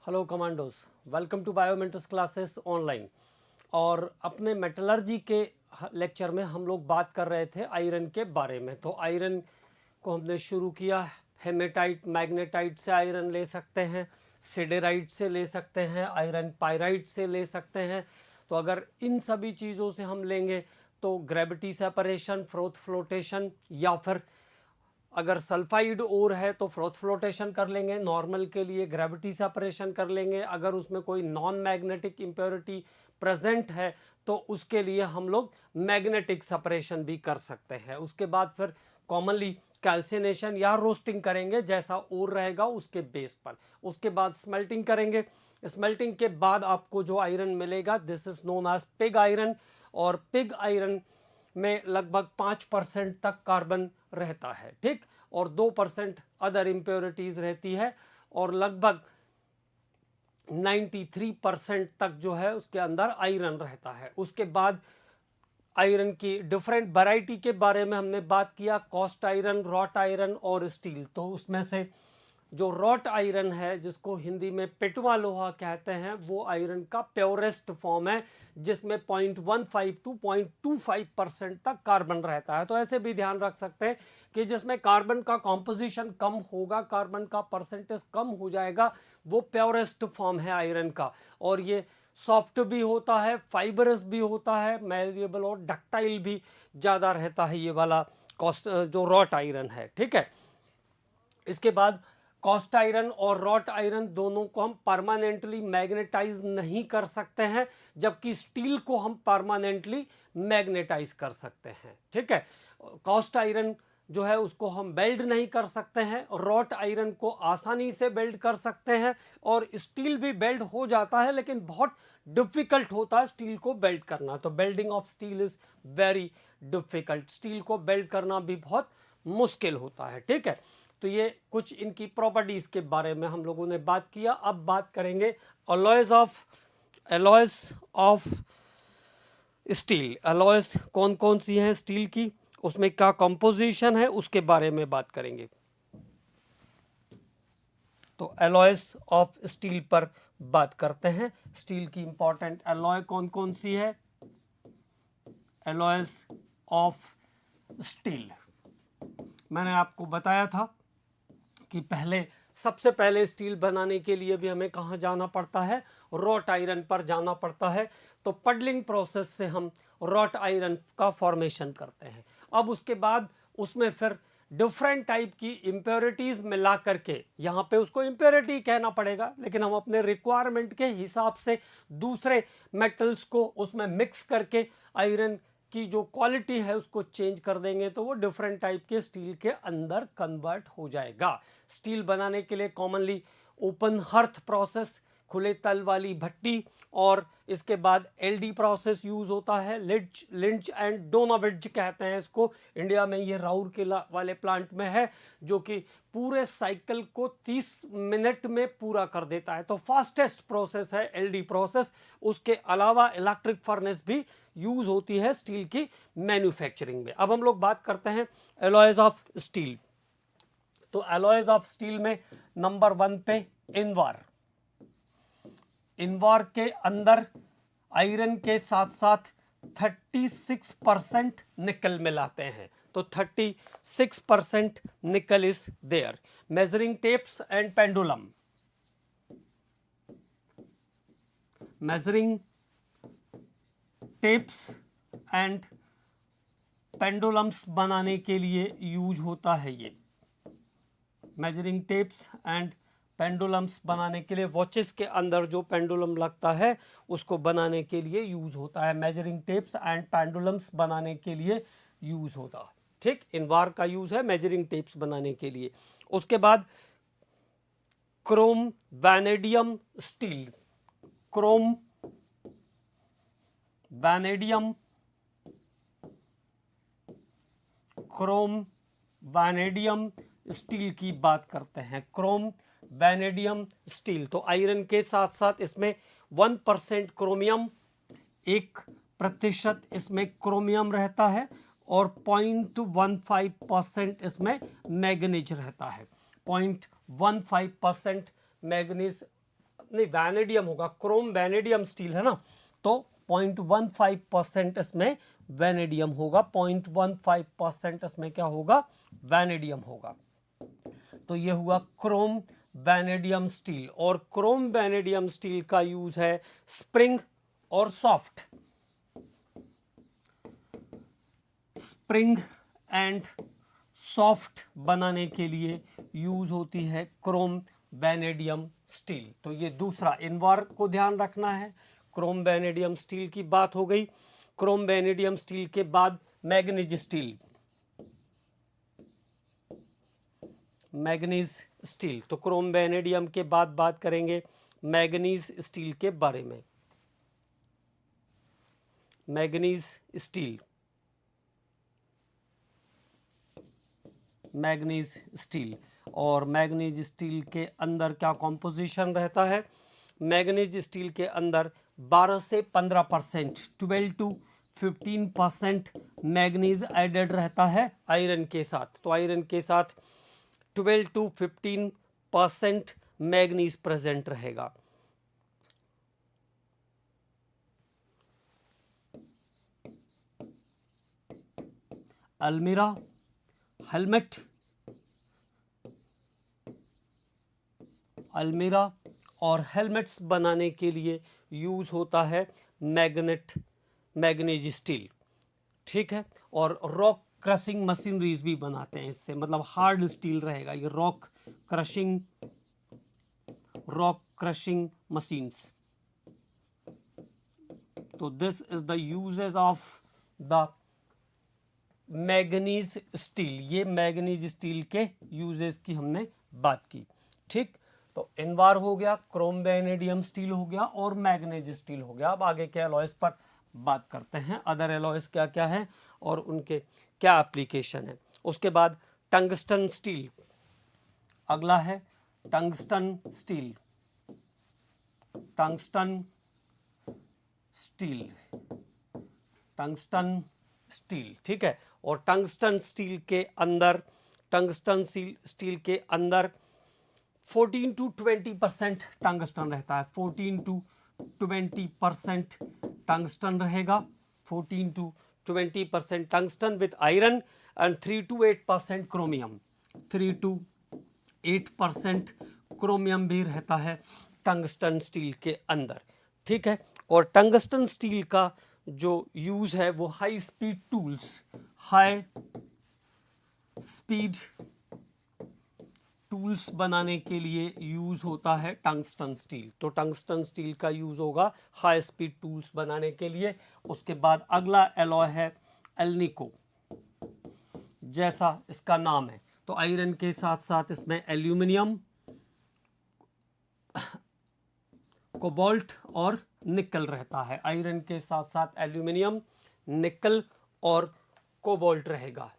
Hello commandos, welcome to biomentics classes online. और अपने metallurgy के लेक्चर में हम लोग बात कर रहे थे आयरन के बारे में। तो आयरन को हमने शुरू किया, हेमेटाइट मैग्नेटाइट से आयरन ले सकते हैं, सिडेराइट से ले सकते हैं, आयरन पायराइट से ले सकते हैं। तो अगर इन सभी चीज़ों से हम लेंगे तो ग्रेविटी सेपरेशन, फ्रोथ फ्लोटेशन, या फिर अगर सल्फाइड ओर है तो फ्रोथ फ्लोटेशन कर लेंगे, नॉर्मल के लिए ग्रेविटी सेपरेशन कर लेंगे। अगर उसमें कोई नॉन मैग्नेटिक इम्प्योरिटी प्रेजेंट है तो उसके लिए हम लोग मैग्नेटिक सेपरेशन भी कर सकते हैं। उसके बाद फिर कॉमनली कैल्सिनेशन या रोस्टिंग करेंगे, जैसा ओर रहेगा उसके बेस पर। उसके बाद स्मेल्टिंग करेंगे। स्मेल्टिंग के बाद आपको जो आयरन मिलेगा, this is known as pig iron. और पिग आयरन में लगभग 5% तक कार्बन रहता है, ठीक, और 2% अदर इम्प्योरिटीज रहती है, और लगभग 93% तक जो है उसके अंदर आयरन रहता है। उसके बाद आयरन की डिफरेंट वैरायटी के बारे में हमने बात किया, कॉस्ट आयरन, रॉट आयरन और स्टील। तो उसमें से जो रॉट आयरन है, जिसको हिंदी में पिटवा लोहा कहते हैं, वो आयरन का प्योरेस्ट फॉर्म है, जिसमें 0.15 टू 0.25% तक कार्बन रहता है। तो ऐसे भी ध्यान रख सकते हैं कि जिसमें कार्बन का कॉम्पोजिशन कम होगा, कार्बन का परसेंटेज कम हो जाएगा, वो प्योरेस्ट फॉर्म है आयरन का। और ये सॉफ्ट भी होता है, फाइबरस भी होता है, मैलिएबल और डक्टाइल भी ज़्यादा रहता है ये वाला कॉस्ट जो रॉट आयरन है, ठीक है। इसके बाद कॉस्ट आयरन और रॉट आयरन दोनों को हम परमानेंटली मैग्नेटाइज नहीं कर सकते हैं, जबकि स्टील को हम परमानेंटली मैग्नेटाइज कर सकते हैं, ठीक है। कॉस्ट आयरन जो है उसको हम वेल्ड नहीं कर सकते हैं, रॉट आयरन को आसानी से वेल्ड कर सकते हैं, और स्टील भी वेल्ड हो जाता है, लेकिन बहुत डिफिकल्ट होता है स्टील को वेल्ड करना। तो welding of steel is very difficult, steel को वेल्ड करना भी बहुत मुश्किल होता है, ठीक है। तो ये कुछ इनकी प्रॉपर्टीज के बारे में हम लोगों ने बात किया। अब बात करेंगे अलॉयज ऑफ स्टील। अलॉयज कौन कौन सी हैं स्टील की, उसमें क्या कंपोजिशन है, उसके बारे में बात करेंगे। तो अलॉयज ऑफ स्टील पर बात करते हैं। स्टील की इंपॉर्टेंट अलॉय कौन कौन सी है। अलॉयज ऑफ स्टील मैंने आपको बताया था कि सबसे पहले स्टील बनाने के लिए भी हमें कहाँ जाना पड़ता है, रॉट आयरन पर जाना पड़ता है। तो पडलिंग प्रोसेस से हम रॉट आयरन का फॉर्मेशन करते हैं। अब उसके बाद उसमें फिर डिफरेंट टाइप की इम्प्योरिटीज मिला करके, यहाँ पे उसको इम्प्योरिटी कहना पड़ेगा, लेकिन हम अपने रिक्वायरमेंट के हिसाब से दूसरे मेटल्स को उसमें मिक्स करके आयरन की जो क्वालिटी है उसको चेंज कर देंगे, तो वो डिफरेंट टाइप के स्टील के अंदर कन्वर्ट हो जाएगा। स्टील बनाने के लिए कॉमनली ओपन हर्थ प्रोसेस, खुले तल वाली भट्टी, और इसके बाद एलडी प्रोसेस यूज होता है। लिंच एंड डोनाविड्ज कहते हैं इसको। इंडिया में ये राउरकेला वाले प्लांट में है, जो कि पूरे साइकिल को 30 मिनट में पूरा कर देता है। तो फास्टेस्ट प्रोसेस है एलडी प्रोसेस। उसके अलावा इलेक्ट्रिक फर्नेस भी यूज होती है स्टील की मैन्युफैक्चरिंग में। अब हम लोग बात करते हैं एलॉयज ऑफ स्टील। तो एलॉयज ऑफ स्टील में नंबर 1 पे इनवार। इनवार के अंदर आयरन के साथ साथ 36% निकल मिलाते हैं। तो 36% nickel is there. Measuring tapes and pendulum. Measuring tapes and pendulums बनाने के लिए यूज होता है ये। मेजरिंग टेप्स एंड पेंडुलम्स बनाने के लिए, वॉचेस के अंदर जो पेंडुलम लगता है उसको बनाने के लिए यूज होता है। मेजरिंग टेप्स एंड पेंडुलम्स बनाने के लिए यूज होता है, ठीक। इनवार का यूज है मेजरिंग टेप्स बनाने के लिए। उसके बाद Chrome vanadium steel. Chrome vanadium, Chrome vanadium steel की बात करते हैं। क्रोम वैनेडियम स्टील, तो आयरन के साथ साथ इसमें 1% क्रोमियम, 1% इसमें क्रोमियम रहता है, और 0.15% इसमें मैग्नीज रहता है। 0.15% मैग्नीज नहीं वैनेडियम होगा, क्रोम वैनेडियम स्टील है ना, तो 0.15% इसमें वैनेडियम होगा, 0.15% इसमें क्या होगा, वैनेडियम होगा। तो ये हुआ क्रोम वैनेडियम स्टील। और क्रोम वैनेडियम स्टील का यूज है स्प्रिंग और सॉफ्ट, स्प्रिंग एंड सॉफ्ट बनाने के लिए यूज होती है क्रोम वैनेडियम स्टील। तो ये दूसरा इनवार को ध्यान रखना है। क्रोम वैनेडियम स्टील की बात हो गई। क्रोम वैनेडियम स्टील के बाद मैग्नीज स्टील, मैग्नीज स्टील। तो क्रोम वैनेडियम के बाद बात करेंगे मैग्नीज स्टील के बारे में। Manganese steel, manganese steel. और मैग्नीज स्टील के अंदर क्या कॉम्पोजिशन रहता है, मैग्नीज स्टील के अंदर 12 से 15%, 12 to 15% मैग्नीज एडेड रहता है आयरन के साथ। तो आयरन के साथ 12 to 15% मैग्नीज प्रेजेंट रहेगा। अलमीरा, हेलमेट, अलमीरा और हेलमेट्स बनाने के लिए यूज होता है मैग्नीज स्टील, ठीक है। और रॉक क्रशिंग मशीनरीज भी बनाते हैं इससे, मतलब हार्ड स्टील रहेगा ये, रॉक क्रशिंग मशीन्स। तो this is the uses of the manganese steel. ये मैग्नीज स्टील के यूजेस की हमने बात की, ठीक। तो इनवार हो गया, क्रोम वैनेडियम स्टील हो गया और मैग्नीज स्टील हो गया। अब आगे के एलॉयज पर बात करते हैं, अदर एलॉयज क्या क्या हैं और उनके क्या एप्लीकेशन है। उसके बाद टंगस्टन स्टील, अगला है tungsten steel, tungsten steel, tungsten steel, ठीक है। और टंगस्टन स्टील के अंदर, टंगस्टन स्टील के अंदर 14 to 20% टंगस्टन रहता है, 14 to 20% टंगस्टन रहेगा, 14 to 20% tungsten with iron and 3 to 8% chromium, 3 to 8% chromium भी रहता है टंगस्टन स्टील के अंदर, ठीक है। और टंगस्टन स्टील का जो यूज है वो high speed tools, high speed tools बनाने के लिए यूज होता है टंगस्टन स्टील। तो टंगस्टन स्टील का यूज होगा हाई स्पीड टूल्स बनाने के लिए। उसके बाद अगला एलॉय है एल्निको, जैसा इसका नाम है। तो आयरन के साथ साथ इसमें एल्यूमिनियम, कोबाल्ट और निकल रहता है। आयरन के साथ साथ एल्यूमिनियम, निकल और कोबाल्ट रहेगा।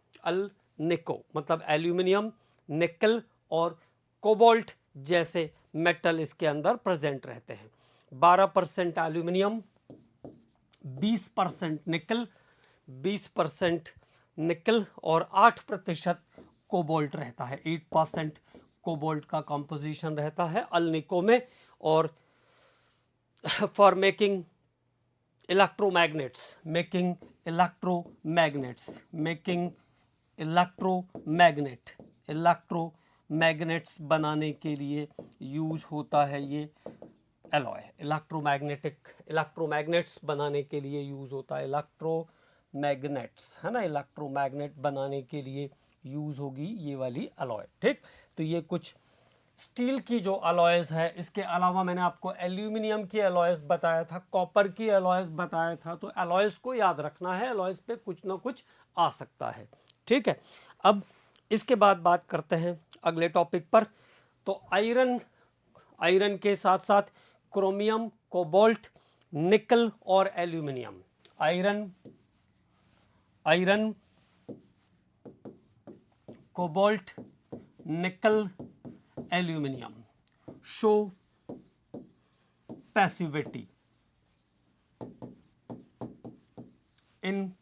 निको मतलब एल्यूमिनियम, निकल और कोबाल्ट जैसे मेटल इसके अंदर प्रेजेंट रहते हैं। 12% एल्यूमिनियम, 20% निकल, 20% निकल और 8% कोबाल्ट रहता है। 8% कोबाल्ट का कंपोजिशन रहता है अल्निको में। और for making electromagnets, making electromagnets बनाने के लिए यूज होता है ये एलॉय। इलेक्ट्रोमैग्नेट्स बनाने के लिए यूज होता है, इलेक्ट्रोमैग्नेट्स है ना, इलेक्ट्रोमैग्नेट बनाने के लिए यूज होगी ये वाली एलॉय, ठीक। तो ये कुछ स्टील की जो अलॉयज है। इसके अलावा मैंने आपको एल्यूमिनियम की अलॉयज बताया था, कॉपर की अलॉयज बताया था। तो अलॉयज को याद रखना है, अलॉयज पे कुछ ना कुछ आ सकता है, ठीक है। अब इसके बाद बात करते हैं अगले टॉपिक पर। तो आयरन के साथ साथ क्रोमियम, कोबाल्ट, निकल और एल्यूमिनियम। आयरन, कोबाल्ट, निकल, एल्यूमिनियम शो पैसिविटी इन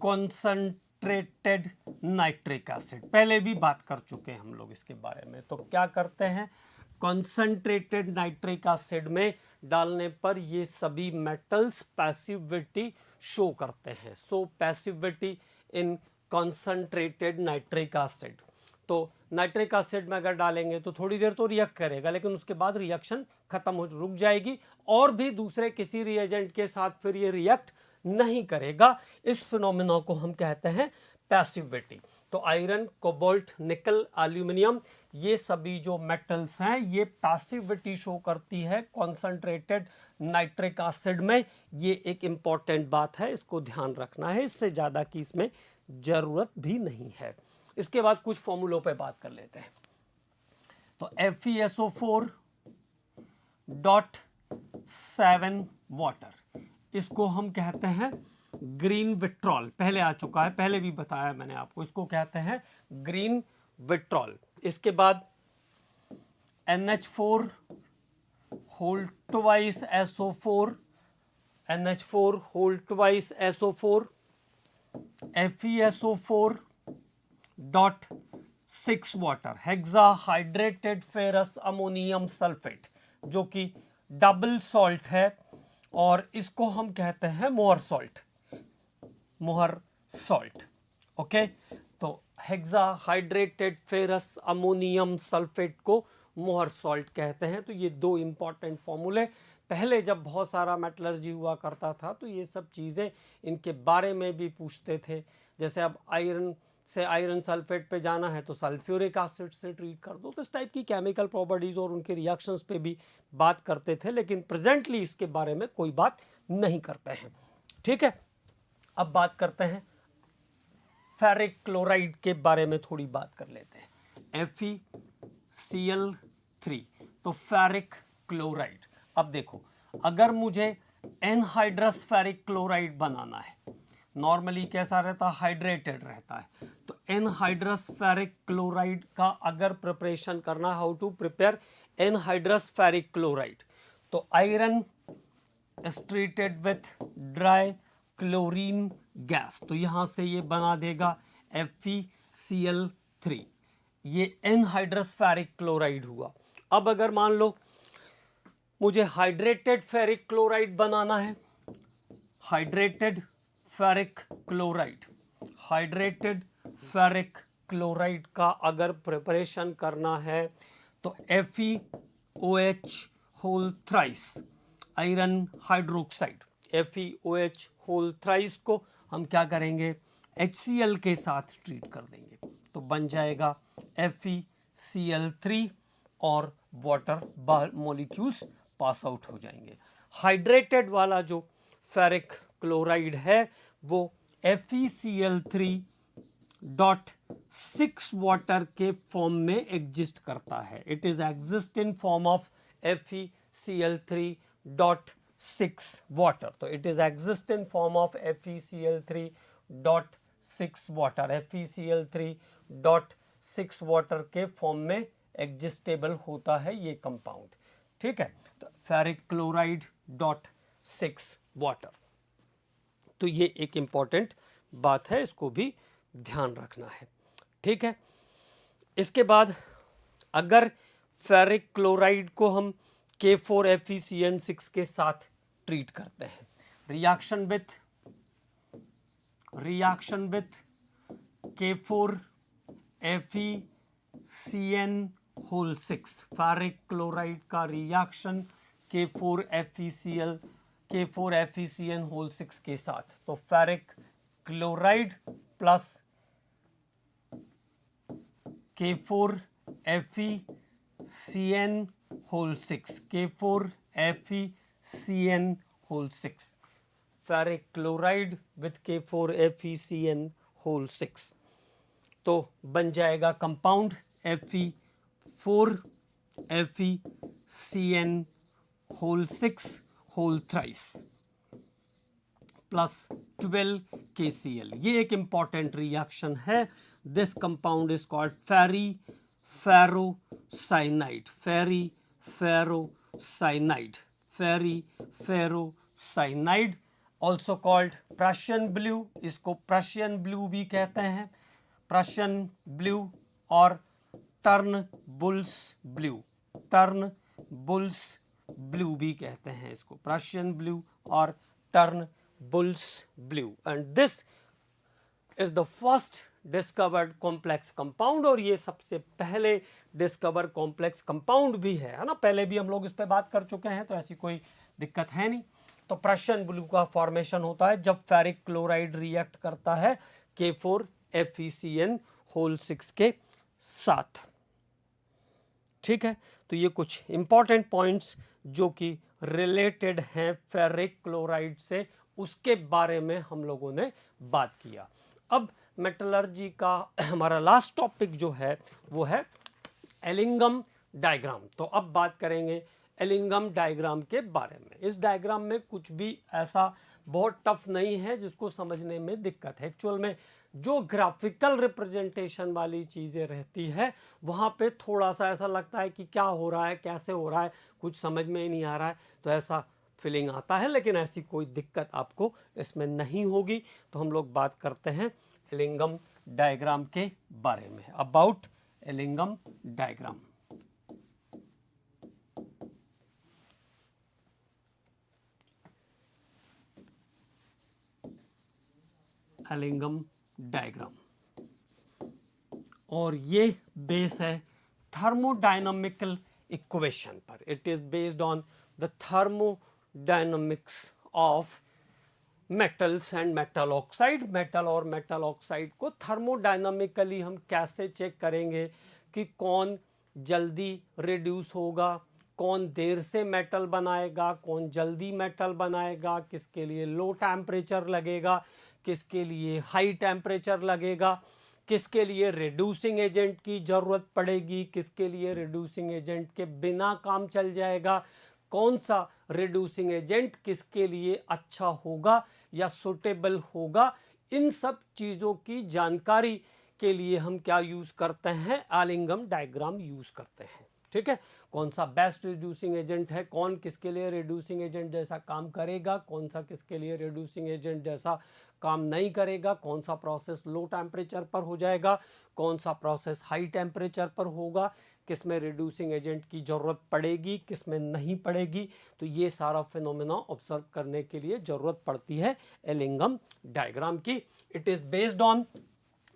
कॉन्सेंट्रेटेड नाइट्रिक एसिड। पहले भी बात कर चुके हैं हम लोग इसके बारे में। तो क्या करते हैं, कॉन्सेंट्रेटेड नाइट्रिक एसिड में डालने पर ये सभी मेटल्स पैसिविटी शो करते हैं। सो पैसिविटी इन कॉन्सेंट्रेटेड नाइट्रिक एसिड। तो नाइट्रिक एसिड में अगर डालेंगे तो थोड़ी देर तो रिएक्ट करेगा, लेकिन उसके बाद रिएक्शन खत्म हो रुक जाएगी और भी दूसरे किसी रिएजेंट के साथ फिर ये रिएक्ट नहीं करेगा। इस फिनोमेना को हम कहते हैं पैसिविटी। तो आयरन, कोबाल्ट, निकल, एल्यूमिनियम, ये सभी जो मेटल्स हैं ये पैसिविटी शो करती है कॉन्सेंट्रेटेड नाइट्रिक एसिड में। ये एक इंपॉर्टेंट बात है, इसको ध्यान रखना है, इससे ज़्यादा की इसमें ज़रूरत भी नहीं है। इसके बाद कुछ फॉर्मूलों पे बात कर लेते हैं। तो FeSO4.7 वाटर, इसको हम कहते हैं ग्रीन विट्रॉल। पहले आ चुका है, पहले भी बताया मैंने आपको, इसको कहते हैं ग्रीन विट्रॉल। इसके बाद NH4 whole twice SO4, NH4 whole twice SO4, FeSO4.6 water, hexa hydrated ferrous ammonium sulphate, जो कि डबल सॉल्ट है और इसको हम कहते हैं Mohr salt, Mohr salt. Okay, तो hexa hydrated ferrous ammonium sulphate को मोहर सॉल्ट कहते हैं। तो ये दो इंपॉर्टेंट फॉर्मूले, पहले जब बहुत सारा मेटलर्जी हुआ करता था तो ये सब चीज़ें इनके बारे में भी पूछते थे। जैसे अब आयरन से आयरन सल्फेट पे जाना है तो सल्फ्यूरिक एसिड से ट्रीट कर दो, तो इस टाइप की केमिकल प्रॉपर्टीज़ और उनके रिएक्शंस पे भी बात करते थे, लेकिन प्रेजेंटली इसके बारे में कोई बात नहीं करते हैं। ठीक है, अब बात करते हैं फेरिक क्लोराइड के बारे में, थोड़ी बात कर लेते हैं। FeCl3, तो फेरिक क्लोराइड। अब देखो, अगर मुझे एनहाइड्रस फेरिक क्लोराइड बनाना है, नॉर्मली कैसा रहता है, हाइड्रेटेड रहता है, तो एनहाइड्रस फेरिक क्लोराइड का अगर प्रिपरेशन करना, how to prepare anhydrous ferric chloride, तो iron is treated with dry chlorine gas, तो यहां से ये बना देगा FeCl3, ये एनहाइड्रस फेरिक क्लोराइड हुआ। अब अगर मान लो मुझे हाइड्रेटेड फेरिक क्लोराइड बनाना है, hydrated ferric chloride, hydrated ferric chloride का अगर प्रिपरेशन करना है तो FeOH whole thrice iron hydroxide, FeOH whole thrice को हम क्या करेंगे, HCl के साथ ट्रीट कर देंगे, तो बन जाएगा FeCl3 और वाटर मॉलिक्यूल्स पास आउट हो जाएंगे। हाइड्रेटेड वाला जो फेरिक क्लोराइड है वो FeCl3.6 वाटर के फॉर्म में एग्जिस्ट करता है। It is exist in form of FeCl3.6 water, तो it is exist in form of FeCl3.6 water, FeCl3.6 water के फॉर्म में एग्जिस्टेबल होता है ये कंपाउंड। ठीक है, तो फेरिक क्लोराइड .6 वाटर, तो ये एक इंपॉर्टेंट बात है, इसको भी ध्यान रखना है। ठीक है, इसके बाद अगर फेरिक क्लोराइड को हम K4FeCN6 के साथ ट्रीट करते हैं, reaction with K4FeCN whole 6, ferric chloride का रिएक्शन K4FeCN होल 6 के साथ, तो ferric chloride plus K4FeCN whole 6, K4FeCN whole 6, ferric chloride with K4FeCN whole 6, तो बन जाएगा compound Fe4FeCN whole 6 whole thrice plus 12 KCl। ये एक इंपॉर्टेंट रिएक्शन है। This compound is called ferriferrocyanide, ferriferrocyanide also called Prussian blue, इसको प्रशियन ब्लू भी कहते हैं, प्रशियन ब्लू और turn bulls blue, turn bulls blue भी कहते हैं इसको, प्रशियन ब्लू और turn bulls blue. And this is the first discovered complex compound, और ये सबसे पहले डिस्कवर कॉम्प्लेक्स कंपाउंड भी है ना। पहले भी हम लोग इस पे बात कर चुके हैं, तो ऐसी कोई दिक्कत है नहीं। तो प्रशियन ब्लू का फॉर्मेशन होता है जब फेरिक क्लोराइड रिएक्ट करता है K4FeCN होल 6 के साथ। ठीक है, तो ये कुछ इंपॉर्टेंट पॉइंट्स जो कि रिलेटेड हैं फेरिक क्लोराइड से, उसके बारे में हम लोगों ने बात किया। अब मेटलर्जी का हमारा लास्ट टॉपिक जो है वो है एलिंगम डायग्राम। तो अब बात करेंगे एलिंगम डायग्राम के बारे में। इस डायग्राम में कुछ भी ऐसा बहुत टफ नहीं है जिसको समझने में दिक्कत है। एक्चुअल में जो ग्राफिकल रिप्रेजेंटेशन वाली चीज़ें रहती है वहाँ पे थोड़ा सा ऐसा लगता है कि क्या हो रहा है, कैसे हो रहा है, कुछ समझ में ही नहीं आ रहा है, तो ऐसा फीलिंग आता है। लेकिन ऐसी कोई दिक्कत आपको इसमें नहीं होगी। तो हम लोग बात करते हैं एलिंगम डायग्राम के बारे में। About Ellingham diagram. Ellingham diagram, और ये बेस है थर्मोडायनामिकल इक्वेशन पर। It is based on the thermodynamics of metals and metal oxide. Metal और मेटल ऑक्साइड को थर्मोडायनामिकली हम कैसे चेक करेंगे कि कौन जल्दी रिड्यूस होगा, कौन देर से मेटल बनाएगा, कौन जल्दी मेटल बनाएगा, किसके लिए लो टेम्परेचर लगेगा, किसके लिए हाई टेम्परेचर लगेगा, किसके लिए रिड्यूसिंग एजेंट की ज़रूरत पड़ेगी, किसके लिए रिड्यूसिंग एजेंट के बिना काम चल जाएगा, कौन सा रिड्यूसिंग एजेंट किसके लिए अच्छा होगा या सुटेबल होगा। इन सब चीज़ों की जानकारी के लिए हम क्या यूज़ करते हैं, एलिंगम डायग्राम यूज़ करते हैं। ठीक है, कौन सा बेस्ट रिड्यूसिंग एजेंट है, कौन किसके लिए रिड्यूसिंग एजेंट जैसा काम करेगा, कौन सा किसके लिए रिड्यूसिंग एजेंट जैसा काम नहीं करेगा, कौन सा प्रोसेस लो टेम्परेचर पर हो जाएगा, कौन सा प्रोसेस हाई टेम्परेचर पर होगा, किस में रिड्यूसिंग एजेंट की ज़रूरत पड़ेगी, किस में नहीं पड़ेगी। तो ये सारा फिनोमेना ऑब्जर्व करने के लिए ज़रूरत पड़ती है एलिंगम डायग्राम की। It is based on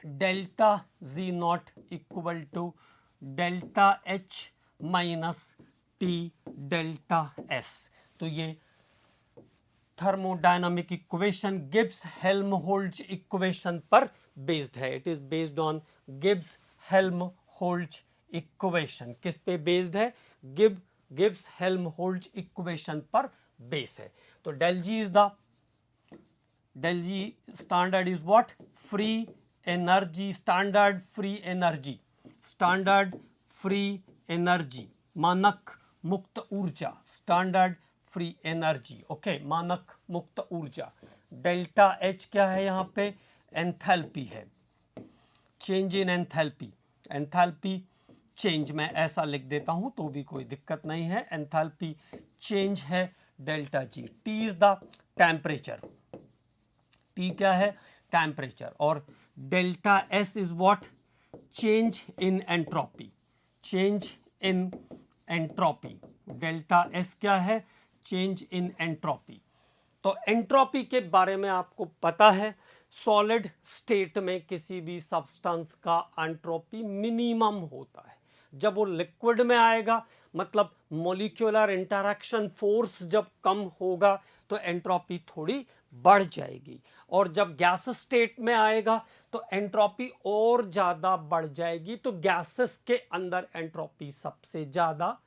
delta G not equal to delta H minus T delta S. तो ये thermodynamic equation Gibbs Helmholtz equation पर बेस्ड है। It is based on Gibbs Helmholtz equation. किस पे बेस्ड है, Gibbs Helmholtz equation पर base है। तो del G standard is what, free energy, standard free energy, standard free energy, मानक मुक्त ऊर्जा, स्टैंडर्ड फ्री एनर्जी। ओके, मानक मुक्त ऊर्जा। डेल्टा एच क्या है यहाँ पे, एंथैल्पी है, change in enthalpy. Enthalpy change मैं ऐसा लिख देता हूं तो भी कोई दिक्कत नहीं है, एंथैल्पी चेंज है delta ji. T is the temperature, T क्या है, टेम्परेचर। और delta S is what, change in entropy, change in entropy. Delta S क्या है, चेंज इन एंट्रोपी। तो एंट्रोपी के बारे में आपको पता है, सॉलिड स्टेट में किसी भी सब्सटेंस का एंट्रोपी मिनिमम होता है। जब वो लिक्विड में आएगा, मतलब मॉलिक्यूलर इंटरैक्शन फोर्स जब कम होगा तो एंट्रोपी थोड़ी बढ़ जाएगी, और जब गैस स्टेट में आएगा तो एंट्रोपी और ज़्यादा बढ़ जाएगी। तो गैसेस के अंदर एंट्रोपी सबसे ज़्यादा,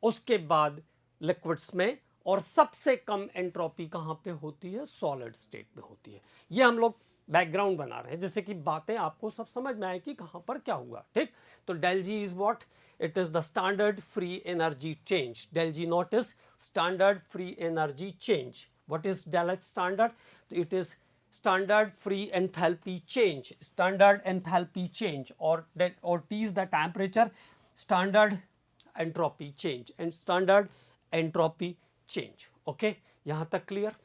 उसके बाद लिक्विड्स में, और सबसे कम एंट्रोपी कहाँ पे होती है, सॉलिड स्टेट में होती है। ये हम लोग बैकग्राउंड बना रहे हैं जैसे कि बातें आपको सब समझ में आए कि कहाँ पर क्या हुआ। ठीक, तो del G is what, it is the standard free energy change. Del G not is standard free energy change. What is del H standard, तो it is standard free enthalpy change, standard enthalpy change, or T is the temperature, standard entropy change and standard entropy change. Okay, यहां तक clear.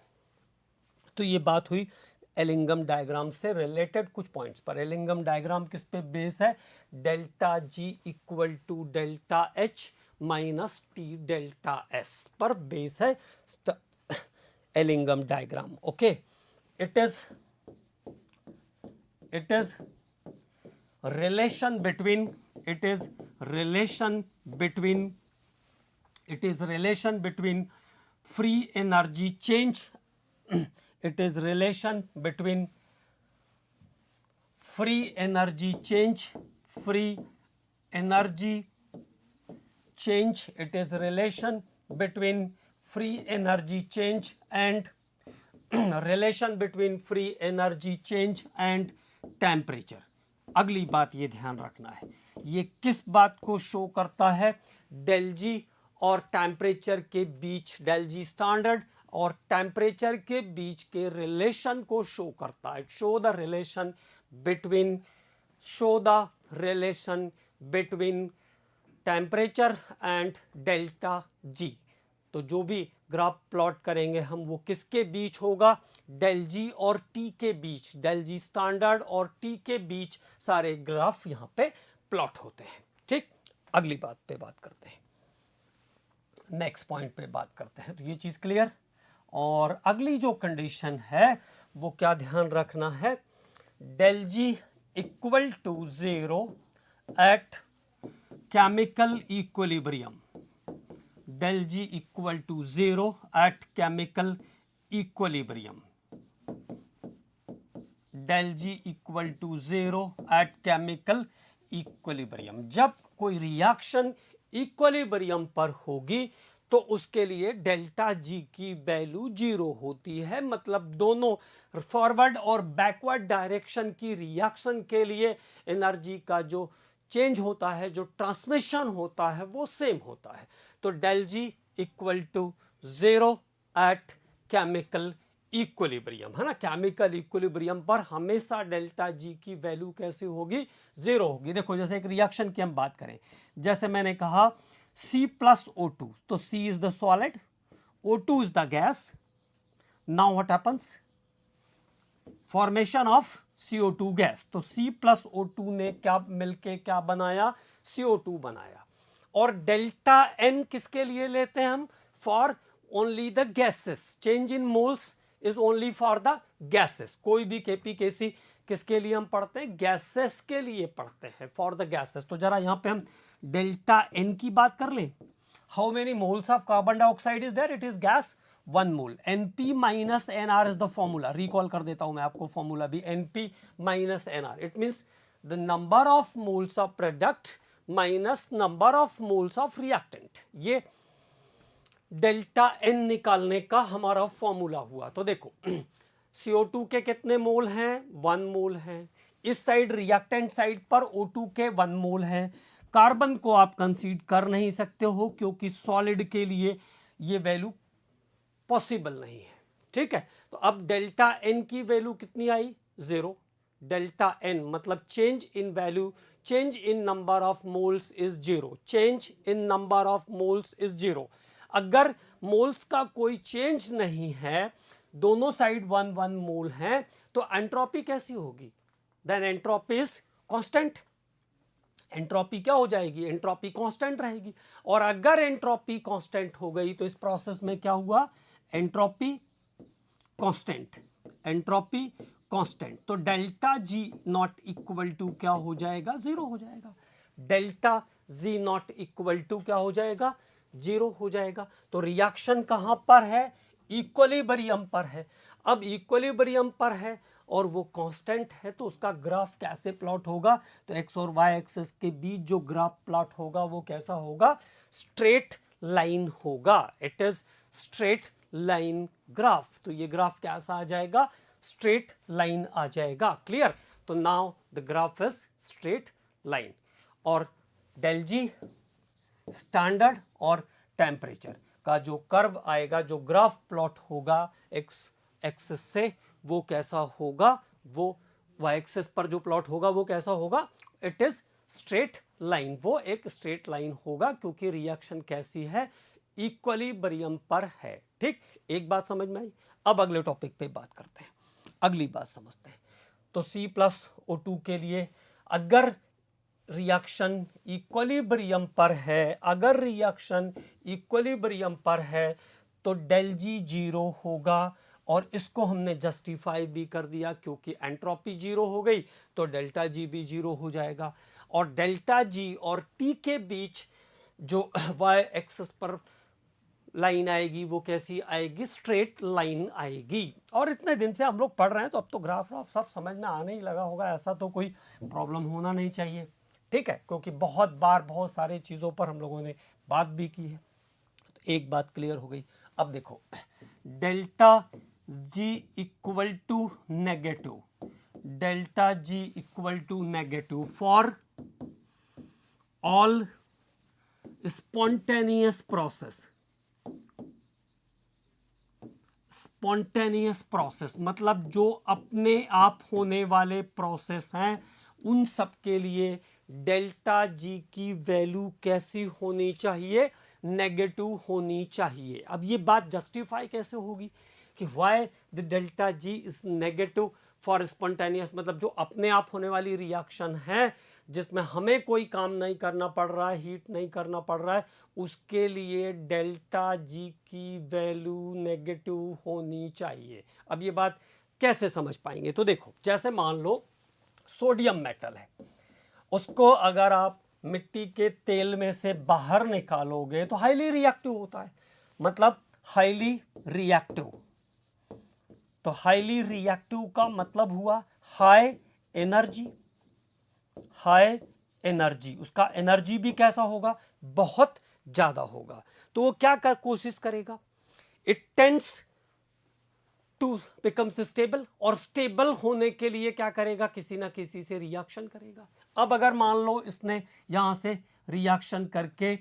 तो ये बात हुई Ellingham diagram से related कुछ points पर। एलिंगम डायग्राम किस पे बेस है, delta G equal to delta H minus T delta S पर बेस है Ellingham diagram. Okay, it is relation between free energy change it is relation between free energy change it is relation between free energy change and relation between free energy change and temperature। अगली बात ये ध्यान रखना है, ये किस बात को शो करता है? डेल जी और टेम्परेचर के बीच, डेल जी स्टैंडर्ड और टेम्परेचर के बीच के रिलेशन को शो करता है। Show the relation between temperature and delta G. तो जो भी ग्राफ प्लॉट करेंगे हम, वो किसके बीच होगा? डेल जी और टी के बीच, डेल जी स्टैंडर्ड और टी के बीच सारे ग्राफ यहां पे प्लॉट होते हैं। ठीक, अगली बात पे बात करते हैं, नेक्स्ट पॉइंट पे बात करते हैं। तो ये चीज क्लियर। और अगली जो कंडीशन है वो क्या ध्यान रखना है? Del G equal to 0 at chemical equilibrium, del G equal to 0 at chemical equilibrium, del G equal to 0 at chemical equilibrium। जब कोई रिएक्शन इक्विलिब्रियम पर होगी तो उसके लिए डेल्टा जी की वैल्यू 0 होती है। मतलब दोनों फॉरवर्ड और बैकवर्ड डायरेक्शन की रिएक्शन के लिए एनर्जी का जो चेंज होता है, जो ट्रांसमिशन होता है, वो सेम होता है। तो del G equal to 0 at chemical equilibrium, है ना। केमिकल इक्विलिब्रियम पर हमेशा डेल्टा जी की वैल्यू कैसे होगी? 0 होगी। देखो, जैसे एक रिएक्शन की हम बात करें, जैसे मैंने कहा C plus O2, तो C is the solid, O2 is the gas। now what happens? formation of CO2 gas. तो C plus O2 ने क्या मिलके क्या बनाया? CO2 बनाया। और डेल्टा N किसके लिए लेते हैं हम? For only the gases. Change in moles is only for the gases. कोई भी KP किसके लिए हम पढ़ते हैं? गैसेस के लिए पढ़ते हैं, फॉर द गैसेस। तो जरा यहां पे हम डेल्टा N की बात कर लें। How many moles of carbon dioxide is there? It is gas 1 mole. NP minus NR is the formula. Recall कर देता हूं मैं आपको फॉर्मूला भी, NP minus NR। It means the number of moles of product minus number of moles of reactant. ये delta N निकालने का हमारा फॉर्मूला हुआ। तो देखो CO2 के कितने मोल हैं? 1 मोल हैं। इस साइड रिएक्टेंट साइड पर O2 के 1 मोल हैं। कार्बन को आप कंसीड कर नहीं सकते हो क्योंकि सॉलिड के लिए ये वैल्यू पॉसिबल नहीं है। ठीक है, तो अब डेल्टा N की वैल्यू कितनी आई? 0। डेल्टा N मतलब change in value, change in number of moles is 0। Change in number of moles is 0। अगर मोल्स का कोई चेंज नहीं है, दोनों साइड 1 मोल है, तो एंट्रोपी कैसी होगी? Then entropy is constant. Entropy क्या हो जाएगी? एंट्रोपी कांस्टेंट रहेगी। और अगर एंट्रोपी कांस्टेंट हो गई तो इस प्रोसेस में क्या हुआ? Entropy constant, entropy constant. तो delta G not equal to क्या हो जाएगा? 0 हो जाएगा। Delta G not equal to क्या हो जाएगा? 0 हो जाएगा। तो रिएक्शन कहां पर है? इक्विलिब्रियम पर है। अब इक्विलिब्रियम पर है और वो कांस्टेंट है, तो उसका ग्राफ कैसे प्लॉट होगा? तो एक्स और वाई एक्सिस के बीच जो ग्राफ प्लॉट होगा वो कैसा होगा? स्ट्रेट लाइन होगा। It is straight line graph. तो ये ग्राफ कैसा आ जाएगा? स्ट्रेट लाइन आ जाएगा। क्लियर? तो now the graph is straight line. और डेल जी स्टैंडर्ड और टेम्परेचर का जो कर्व आएगा, जो ग्राफ प्लॉट होगा एक्स एक्सिस से, वो कैसा होगा? वो वाई एक्सिस पर जो प्लॉट होगा वो कैसा होगा? It is straight line. वो एक स्ट्रेट लाइन होगा क्योंकि रिएक्शन कैसी है? इक्विलिब्रियम पर है। ठीक, एक बात समझ में आई। अब अगले टॉपिक पे बात करते हैं, अगली बात समझते हैं। तो C plus O2 के लिए अगर रिएक्शन इक्विलिब्रियम पर है, अगर रिएक्शन इक्विलिब्रियम पर है तो डेल जी जीरो होगा, और इसको हमने जस्टिफाई भी कर दिया क्योंकि एंट्रोपी जीरो हो गई तो डेल्टा जी भी जीरो हो जाएगा। और डेल्टा जी और टी के बीच जो वाई एक्सिस पर लाइन आएगी वो कैसी आएगी, स्ट्रेट लाइन आएगी। और इतने दिन से हम लोग पढ़ रहे हैं तो अब तो ग्राफ व्राफ सब समझ में आने ही लगा होगा, ऐसा तो कोई प्रॉब्लम होना नहीं चाहिए, ठीक है, क्योंकि बहुत बार बहुत सारी चीज़ों पर हम लोगों ने बात भी की है। तो एक बात क्लियर हो गई। अब देखो, delta G equal to negative, delta G equal to negative for all spontaneous process. Spontaneous process मतलब जो अपने आप होने वाले प्रोसेस हैं उन सब के लिए डेल्टा जी की वैल्यू कैसी होनी चाहिए, नेगेटिव होनी चाहिए। अब ये बात जस्टिफाई कैसे होगी कि why the delta ji is negative for spontaneous, मतलब जो अपने आप होने वाली रिएक्शन है जिसमें हमें कोई काम नहीं करना पड़ रहा है, हीट नहीं करना पड़ रहा है, उसके लिए डेल्टा जी की वैल्यू नेगेटिव होनी चाहिए। अब ये बात कैसे समझ पाएंगे, तो देखो, जैसे मान लो सोडियम मेटल है, उसको अगर आप मिट्टी के तेल में से बाहर निकालोगे तो हाईली रिएक्टिव होता है, मतलब हाईली रिएक्टिव। तो हाईली रिएक्टिव का मतलब हुआ हाई एनर्जी, हाई एनर्जी, उसका एनर्जी भी कैसा होगा, बहुत ज्यादा होगा। तो वो क्या कर कोशिश करेगा, it tends to becomes stable, और स्टेबल होने के लिए क्या करेगा, किसी ना किसी से रिएक्शन करेगा। अब अगर मान लो इसने यहां से रिएक्शन करके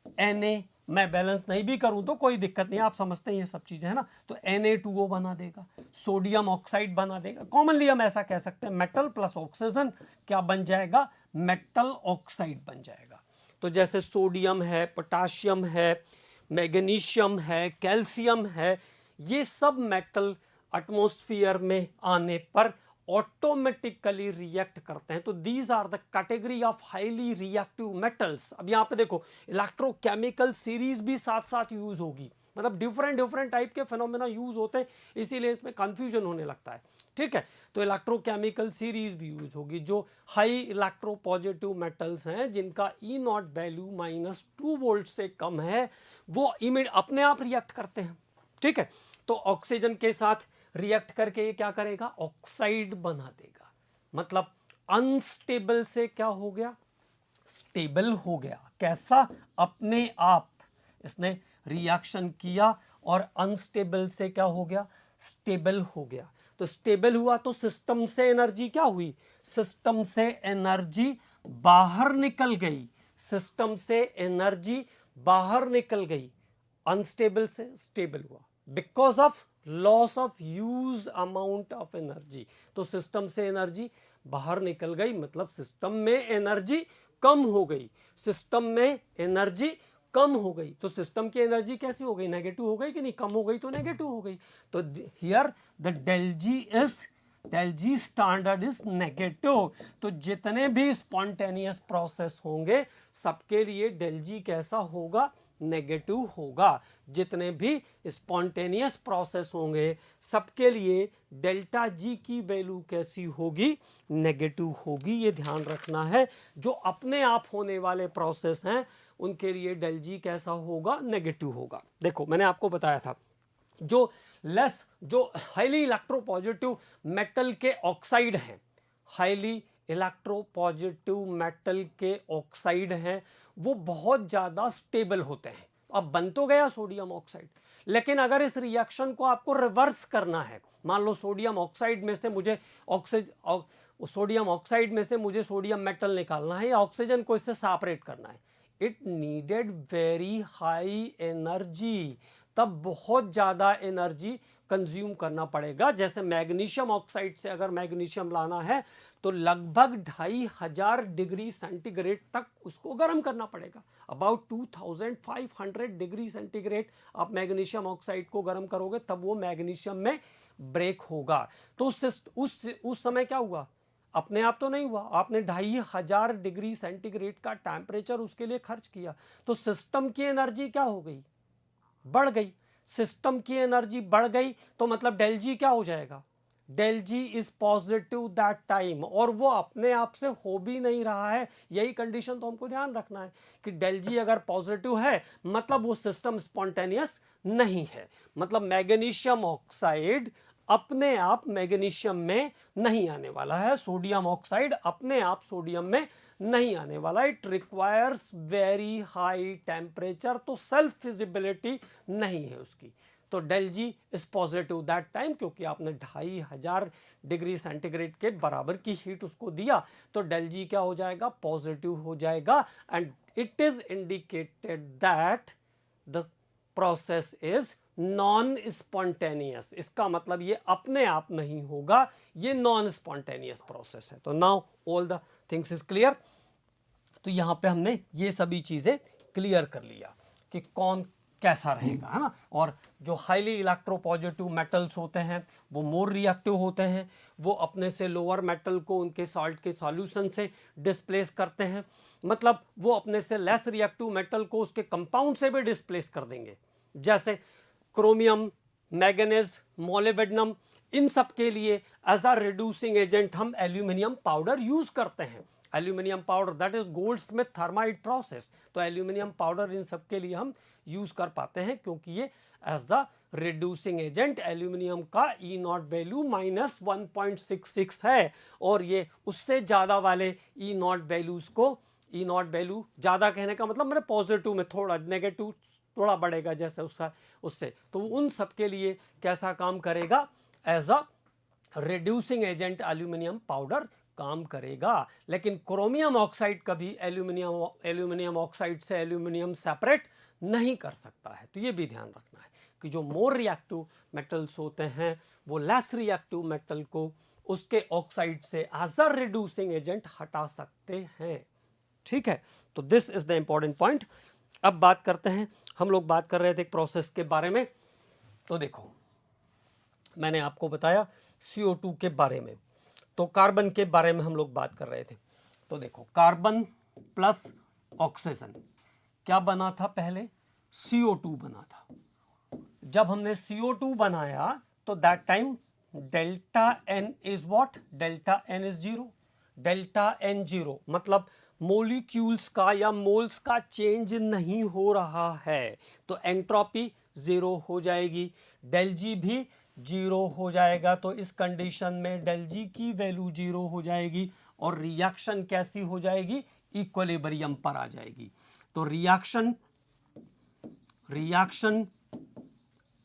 Na, मैं बैलेंस नहीं भी करूं तो कोई दिक्कत नहीं, आप समझते हैं ये सब चीजें है ना, तो Na2O बना देगा, सोडियम ऑक्साइड बना देगा। कॉमनली हम ऐसा कह सकते हैं मेटल प्लस ऑक्सीजन क्या बन जाएगा, मेटल ऑक्साइड बन जाएगा। तो जैसे सोडियम है, पोटाशियम है, मैग्नीशियम है, कैल्शियम है, ये सब मेटल एटमॉस्फेयर में आने पर ऑटोमेटिकली रिएक्ट करते हैं। तो these are the category of highly reactive metals. अब यहां पे देखो, इलेक्ट्रोकेमिकल सीरीज भी साथ साथ यूज होगी, मतलब डिफरेंट डिफरेंट टाइप के फिनोमेना यूज होते हैं, इसीलिए इसमें कंफ्यूजन होने लगता है, ठीक है। तो इलेक्ट्रोकेमिकल सीरीज भी यूज होगी, जो हाई इलेक्ट्रोपॉजिटिव मेटल्स हैं जिनका ई नॉट वैल्यू -2 वोल्ट से कम है, वो इमीडिएट अपने आप रिएक्ट करते हैं, ठीक है। तो ऑक्सीजन के साथ रिएक्ट करके ये क्या करेगा, ऑक्साइड बना देगा, मतलब अनस्टेबल से क्या हो गया, स्टेबल हो गया। कैसा, अपने आप इसने रिएक्शन किया और अनस्टेबल से क्या हो गया, स्टेबल हो गया। तो स्टेबल हुआ तो सिस्टम से एनर्जी क्या हुई, सिस्टम से एनर्जी बाहर निकल गई, सिस्टम से एनर्जी बाहर निकल गई, अनस्टेबल से स्टेबल हुआ because of loss of use amount of energy. तो सिस्टम से एनर्जी बाहर निकल गई, मतलब सिस्टम में एनर्जी कम हो गई, सिस्टम में एनर्जी कम हो गई। तो सिस्टम की एनर्जी कैसी हो गई, नेगेटिव हो गई कि नहीं, कम हो गई तो नेगेटिव हो गई। तो here the del G standard is negative. तो जितने भी स्पॉन्टेनियस प्रोसेस होंगे सबके लिए डेल जी कैसा होगा, नेगेटिव होगा। जितने भी स्पॉन्टेनियस प्रोसेस होंगे सबके लिए डेल्टा जी की वैल्यू कैसी होगी, नेगेटिव होगी। ये ध्यान रखना है, जो अपने आप होने वाले प्रोसेस हैं उनके लिए डेल जी कैसा होगा, नेगेटिव होगा। देखो, मैंने आपको बताया था जो हाईली इलेक्ट्रोपॉजिटिव मेटल के ऑक्साइड हैं, हाईली इलेक्ट्रोपॉजिटिव मेटल के ऑक्साइड हैं, वो बहुत ज़्यादा स्टेबल होते हैं। अब बन तो गया सोडियम ऑक्साइड, लेकिन अगर इस रिएक्शन को आपको रिवर्स करना है, मान लो सोडियम ऑक्साइड में से मुझे सोडियम मेटल निकालना है या ऑक्सीजन को इससे सेपरेट करना है, it needed very high energy, तब बहुत ज़्यादा एनर्जी कंज्यूम करना पड़ेगा। जैसे मैग्नीशियम ऑक्साइड से अगर मैग्नीशियम लाना है तो लगभग 2500 डिग्री सेंटीग्रेड तक उसको गर्म करना पड़ेगा। अबाउट 2500 डिग्री सेंटीग्रेड आप मैग्नीशियम ऑक्साइड को गर्म करोगे तब वो मैग्नीशियम में ब्रेक होगा। तो उस समय क्या हुआ, अपने आप तो नहीं हुआ, आपने 2500 डिग्री सेंटीग्रेड का टेम्परेचर उसके लिए खर्च किया, तो सिस्टम की एनर्जी क्या हो गई, बढ़ गई। सिस्टम की एनर्जी बढ़ गई तो मतलब डेल जी क्या हो जाएगा, del G is positive that time, और वो अपने आप से हो भी नहीं रहा है। यही कंडीशन तो हमको ध्यान रखना है कि डेल जी अगर पॉजिटिव है मतलब वो सिस्टम स्पॉन्टेनियस नहीं है, मतलब मैग्नीशियम ऑक्साइड अपने आप मैग्नीशियम में नहीं आने वाला है, सोडियम ऑक्साइड अपने आप सोडियम में नहीं आने वाला। It requires very high temperature, तो सेल्फ फिजिबिलिटी नहीं है उसकी। तो del G is positive that time, क्योंकि आपने 2500 डिग्री सेंटीग्रेड के बराबर की हीट उसको दिया, तो डेल जी क्या हो जाएगा, पॉजिटिव हो जाएगा। And it is indicated that the process is non spontaneous. इसका मतलब ये अपने आप नहीं होगा, ये नॉन स्पॉन्टेनियस प्रोसेस है। तो now all the things is clear. तो यहां पे हमने ये सभी चीजें क्लियर कर लिया कि कौन कैसा रहेगा, है ना। और जो हाईली इलेक्ट्रोपॉजिटिव मेटल्स होते हैं वो मोर रिएक्टिव होते हैं, वो अपने से लोअर मेटल को उनके साल्ट के सॉल्यूशन से डिस्प्लेस करते हैं, मतलब वो अपने से लेस रिएक्टिव मेटल को उसके कंपाउंड से भी डिस्प्लेस कर देंगे। जैसे क्रोमियम, मैग्नीज, मोलिब्डेनम, इन सब के लिए एज अ रिड्यूसिंग एजेंट हम एल्यूमिनियम पाउडर यूज करते हैं। Aluminium powder that is Goldsmith thermite process, तो एल्यूमिनियम पाउडर इन सब के लिए हम यूज कर पाते हैं, क्योंकि ये as a reducing agent aluminium का ई नॉट वैल्यू -1.66 है, और ये उससे ज्यादा वाले ई नॉट वैल्यूज को, ई नॉट वैल्यू ज्यादा कहने का मतलब मैंने पॉजिटिव में, थोड़ा नेगेटिव थोड़ा बढ़ेगा जैसे उसका, उससे तो उन सब के लिए कैसा काम करेगा, as a reducing agent aluminium powder काम करेगा। लेकिन क्रोमियम ऑक्साइड कभी एल्यूमिनियम ऑक्साइड से एल्यूमिनियम सेपरेट नहीं कर सकता है। तो ये भी ध्यान रखना है कि जो मोर रिएक्टिव मेटल्स होते हैं वो लेस रिएक्टिव मेटल को उसके ऑक्साइड से एज अ रिड्यूसिंग एजेंट हटा सकते हैं। ठीक है, तो this is the important point. अब बात करते हैं, हम लोग बात कर रहे थे प्रोसेस के बारे में। तो देखो मैंने आपको बताया CO2 के बारे में, तो कार्बन के बारे में हम लोग बात कर रहे थे। तो देखो कार्बन प्लस ऑक्सीजन क्या बना था, पहले CO2 बना था। जब हमने CO2 बनाया तो that time delta N is what, delta N is 0, delta N 0 मतलब मोलिक्यूल्स का या मोल्स का चेंज नहीं हो रहा है, तो एंट्रोपी 0 हो जाएगी, डेल जी भी 0 हो जाएगा। तो इस कंडीशन में डेल जी की वैल्यू 0 हो जाएगी और रिएक्शन कैसी हो जाएगी, इक्विलिब्रियम पर आ जाएगी। तो reaction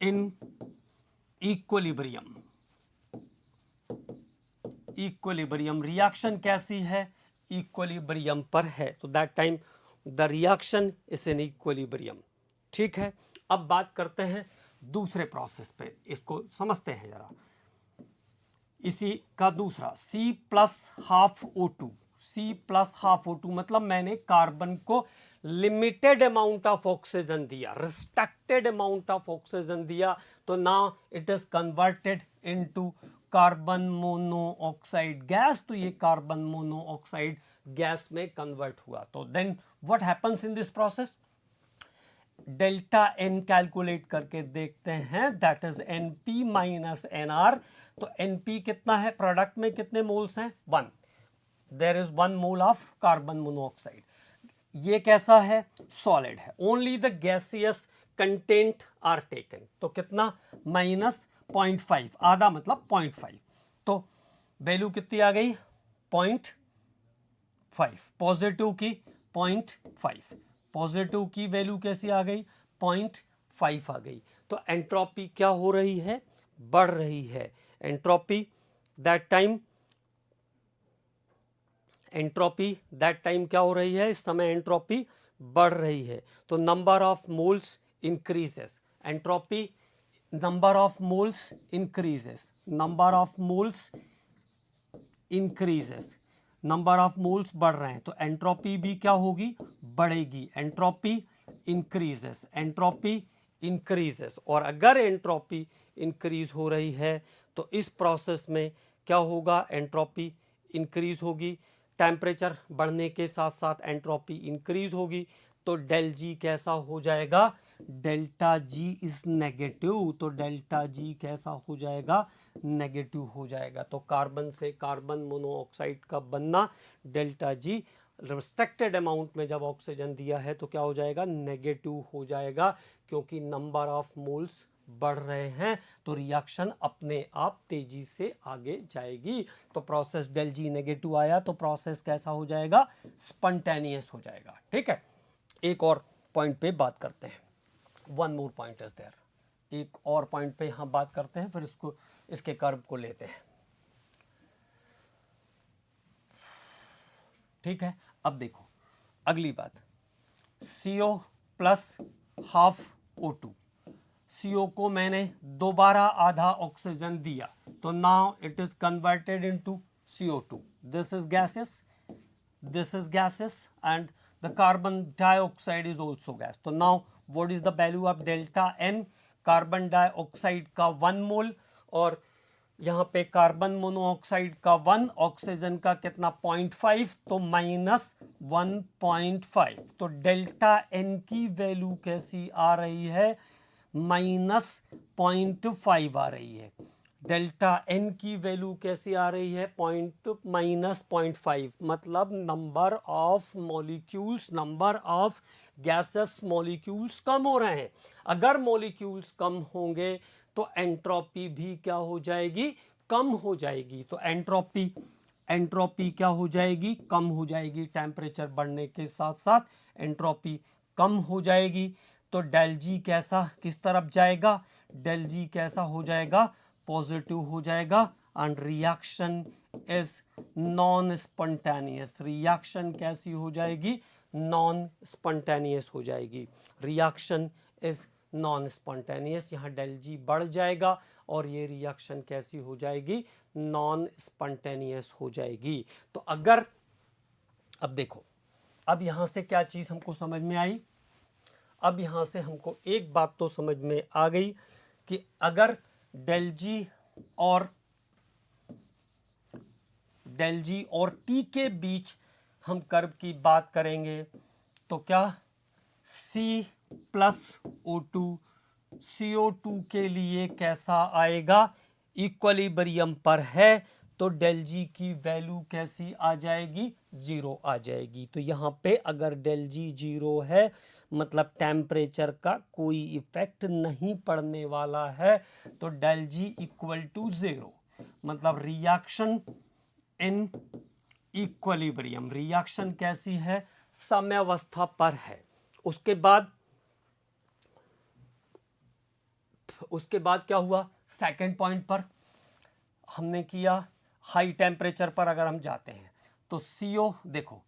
in equilibrium, equilibrium reaction कैसी है, इक्विलिब्रियम पर है, तो that time the reaction is in equilibrium. ठीक है, अब बात करते हैं दूसरे प्रोसेस पे, इसको समझते हैं जरा। इसी का दूसरा C+½ C+½ मतलब मैंने कार्बन को लिमिटेड अमाउंट ऑफ ऑक्सीजन दिया, रिस्ट्रिक्टेड अमाउंट ऑफ ऑक्सीजन दिया, तो now it is converted into carbon monoxide gas. तो ये कार्बन मोनोऑक्साइड गैस में कन्वर्ट हुआ। तो then what happens in this process, delta N calculate करके देखते हैं, that is NP minus NR। तो NP कितना है, प्रोडक्ट में कितने मोल्स हैं, 1, there is 1 mole of carbon monoxide. ये कैसा है, सॉलिड है, only the gaseous content are taken. तो कितना, -0.5, आधा मतलब 0.5, तो वैल्यू कितनी आ गई, 0.5, पॉजिटिव की 0.5, पॉजिटिव की वैल्यू कैसी आ गई, 0.5 आ गई। तो एंट्रोपी क्या हो रही है, बढ़ रही है। Entropy that time, entropy that time क्या हो रही है, इस समय एंट्रोपी बढ़ रही है। तो number of moles increases, entropy number of moles increases, number of moles increases, number of moles बढ़ रहे हैं, तो एंट्रोपी भी क्या होगी, बढ़ेगी। एंट्रोपी इंक्रीजेस, एंट्रोपी इंक्रीजेस, और अगर एंट्रोपी इंक्रीज हो रही है तो इस प्रोसेस में क्या होगा, एंट्रोपी इंक्रीज होगी, टेम्परेचर बढ़ने के साथ साथ एंट्रोपी इंक्रीज होगी, तो डेल जी कैसा हो जाएगा, डेल्टा जी इज नेगेटिव। तो डेल्टा जी कैसा हो जाएगा, नेगेटिव हो जाएगा। तो कार्बन से कार्बन मोनोऑक्साइड का बनना, डेल्टा जी रिस्ट्रिक्टेड अमाउंट में जब ऑक्सीजन दिया है तो क्या हो जाएगा, नेगेटिव हो जाएगा, क्योंकि नंबर ऑफ मोल्स बढ़ रहे हैं तो रिएक्शन अपने आप तेजी से आगे जाएगी। तो प्रोसेस डेल जी नेगेटिव आया तो प्रोसेस कैसा हो जाएगा, स्पॉन्टेनियस हो जाएगा। ठीक है, एक और पॉइंट पे बात करते हैं, one more point is there, एक और पॉइंट पे हम बात करते हैं, फिर इसको इसके कर्व को लेते हैं। ठीक है, अब देखो अगली बात, CO plus half O2, CO को मैंने दोबारा आधा ऑक्सीजन दिया तो now it is converted into CO2, this is gases, this is gases and the carbon dioxide is also gas. तो now what is the value of delta n, carbon dioxide का 1 मोल और यहाँ पे कार्बन मोनोऑक्साइड का 1, oxygen का कितना 0.5, तो -1.5। तो डेल्टा एन की वैल्यू कैसी आ रही है, -0.5 आ रही है। डेल्टा एन की वैल्यू कैसी आ रही है, -0.5, मतलब number of molecules, number of gases molecules कम हो रहे हैं। अगर मॉलिक्यूल्स कम होंगे तो एंट्रोपी भी क्या हो जाएगी, कम हो जाएगी। तो एंट्रोपी क्या हो जाएगी, कम हो जाएगी। टेम्परेचर बढ़ने के साथ साथ एंट्रोपी कम हो जाएगी। तो डेल जी कैसा किस तरफ जाएगा, डेल जी कैसा हो जाएगा, पॉजिटिव हो जाएगा। And reaction is non spontaneous, reaction कैसी हो जाएगी, नॉन स्पॉन्टेनियस हो जाएगी। रिएक्शन इज नॉन स्पॉन्टेनियस, यहाँ डेल जी बढ़ जाएगा और ये रिएक्शन कैसी हो जाएगी, नॉन स्पॉन्टेनियस हो जाएगी। तो अगर अब देखो, अब यहाँ से क्या चीज़ हमको समझ में आई, अब यहाँ से हमको एक बात तो समझ में आ गई कि अगर डेल जी और टी के बीच हम कर्व की बात करेंगे तो क्या C प्लस O2 CO2 के लिए कैसा आएगा, इक्विलिब्रियम पर है तो डेल जी की वैल्यू कैसी आ जाएगी, 0 आ जाएगी। तो यहाँ पे अगर डेल जी 0 है मतलब टेम्परेचर का कोई इफेक्ट नहीं पड़ने वाला है, तो डेल जी इक्वल टू 0, मतलब रिएक्शन इन इक्विलिब्रियम, रिएक्शन कैसी है, साम्यावस्था पर है। उसके बाद क्या हुआ, सेकंड पॉइंट पर हमने किया, हाई टेम्परेचर पर अगर हम जाते हैं तो CO देखो,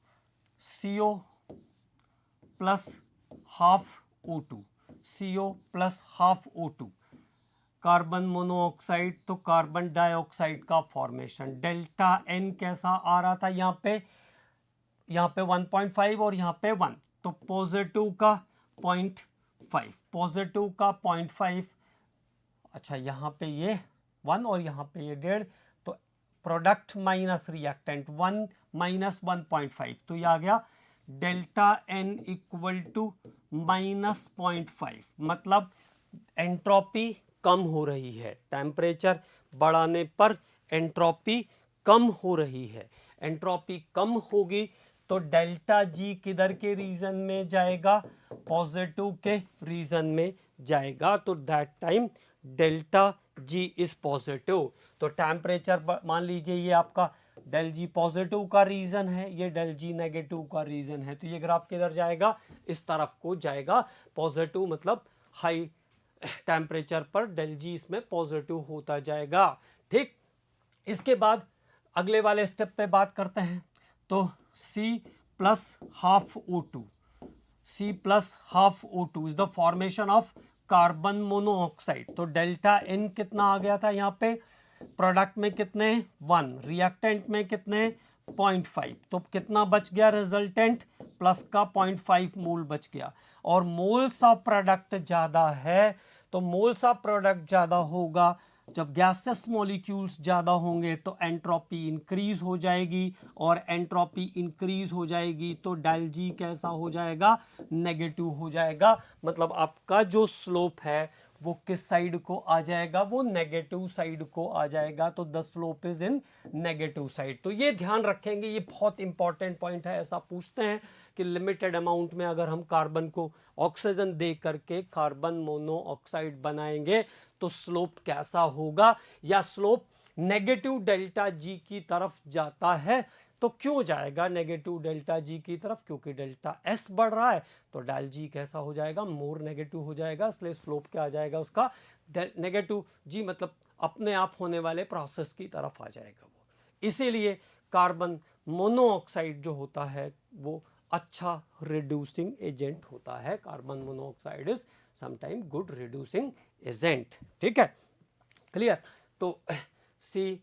CO plus half O2, CO plus half O2, carbon monoxide तो कार्बन डाइऑक्साइड का फॉर्मेशन, डेल्टा एन कैसा आ रहा था, यहाँ पे 1.5 और यहाँ पे 1, तो पॉजिटिव का 0.5, पॉजिटिव का 0.5, अच्छा यहाँ पे ये 1 और यहाँ पे ये 1.5, तो प्रोडक्ट माइनस रिएक्टेंट 1 माइनस 1.5, तो ये आ गया डेल्टा एन इक्वल टू -0.5, मतलब एंट्रोपी कम हो रही है, टेम्परेचर बढ़ाने पर एंट्रोपी कम हो रही है। एंट्रोपी कम होगी तो डेल्टा जी किधर के रीजन में जाएगा, पॉजिटिव के रीजन में जाएगा। तो that time delta G is positive. तो टेम्परेचर मान लीजिए ये आपका डेल जी पॉजिटिव का रीजन है, ये डेल जी नेगेटिव का रीजन है, तो ये ग्राफ किधर जाएगा, इस तरफ को जाएगा। पॉजिटिव मतलब हाई टेम्परेचर पर डेल जी इसमें पॉजिटिव होता जाएगा। ठीक, इसके बाद अगले वाले स्टेप पे बात करते हैं। तो C plus half O2, C plus half O2 is the formation of carbon monoxide. तो डेल्टा N कितना आ गया था, यहाँ पे प्रोडक्ट में कितने 1, रिएक्टेंट में कितने 0.5, तो कितना बच गया रिजल्टेंट, प्लस का 0.5 मोल बच गया। और मोल्स ऑफ प्रोडक्ट ज़्यादा है, तो मोल्स ऑफ प्रोडक्ट ज़्यादा होगा जब गैसेस मॉलिक्यूल्स ज़्यादा होंगे तो एंट्रोपी इंक्रीज हो जाएगी, और एंट्रोपी इंक्रीज हो जाएगी तो डेल जी कैसा हो जाएगा, नेगेटिव हो जाएगा। मतलब आपका जो स्लोप है वो किस साइड को आ जाएगा, वो नेगेटिव साइड को आ जाएगा। तो the slope is in negative side. तो ये ध्यान रखेंगे, ये बहुत इंपॉर्टेंट पॉइंट है। ऐसा पूछते हैं कि लिमिटेड अमाउंट में अगर हम कार्बन को ऑक्सीजन दे करके कार्बन मोनोऑक्साइड बनाएंगे तो स्लोप कैसा होगा, या स्लोप नेगेटिव डेल्टा जी की तरफ जाता है तो क्यों जाएगा नेगेटिव डेल्टा जी की तरफ, क्योंकि डेल्टा एस बढ़ रहा है तो डेल जी कैसा हो जाएगा, मोर नेगेटिव हो जाएगा। इसलिए स्लोप क्या आ जाएगा उसका, नेगेटिव जी, मतलब अपने आप होने वाले प्रोसेस की तरफ आ जाएगा वो। इसीलिए कार्बन मोनोऑक्साइड जो होता है वो अच्छा रिड्यूसिंग एजेंट होता है। Carbon monoxide is sometime good reducing agent. ठीक है, क्लियर। तो सी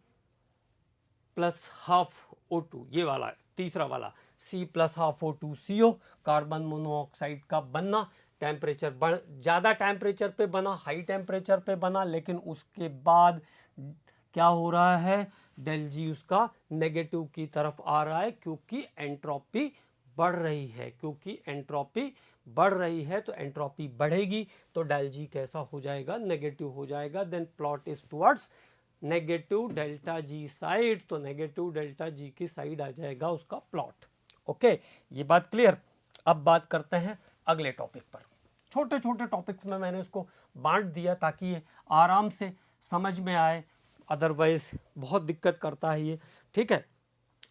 प्लस हाफ O2, ये वाला है तीसरा वाला, C plus half O2 CO, carbon monoxide का बनना टेम्परेचर ज़्यादा टेम्परेचर पे बना, हाई टेम्परेचर पे बना, लेकिन उसके बाद क्या हो रहा है, डेल जी उसका नेगेटिव की तरफ आ रहा है क्योंकि एंट्रोपी बढ़ रही है। क्योंकि एंट्रोपी बढ़ रही है तो एंट्रोपी बढ़ेगी तो डेल जी कैसा हो जाएगा, नेगेटिव हो जाएगा। Then plot is towards negative delta G side, तो नेगेटिव डेल्टा जी की साइड आ जाएगा उसका प्लॉट। ओके, ये बात क्लियर। अब बात करते हैं अगले टॉपिक पर। छोटे छोटे टॉपिक्स में मैंने इसको बांट दिया ताकि ये आराम से समझ में आए, अदरवाइज बहुत दिक्कत करता है ये। ठीक है,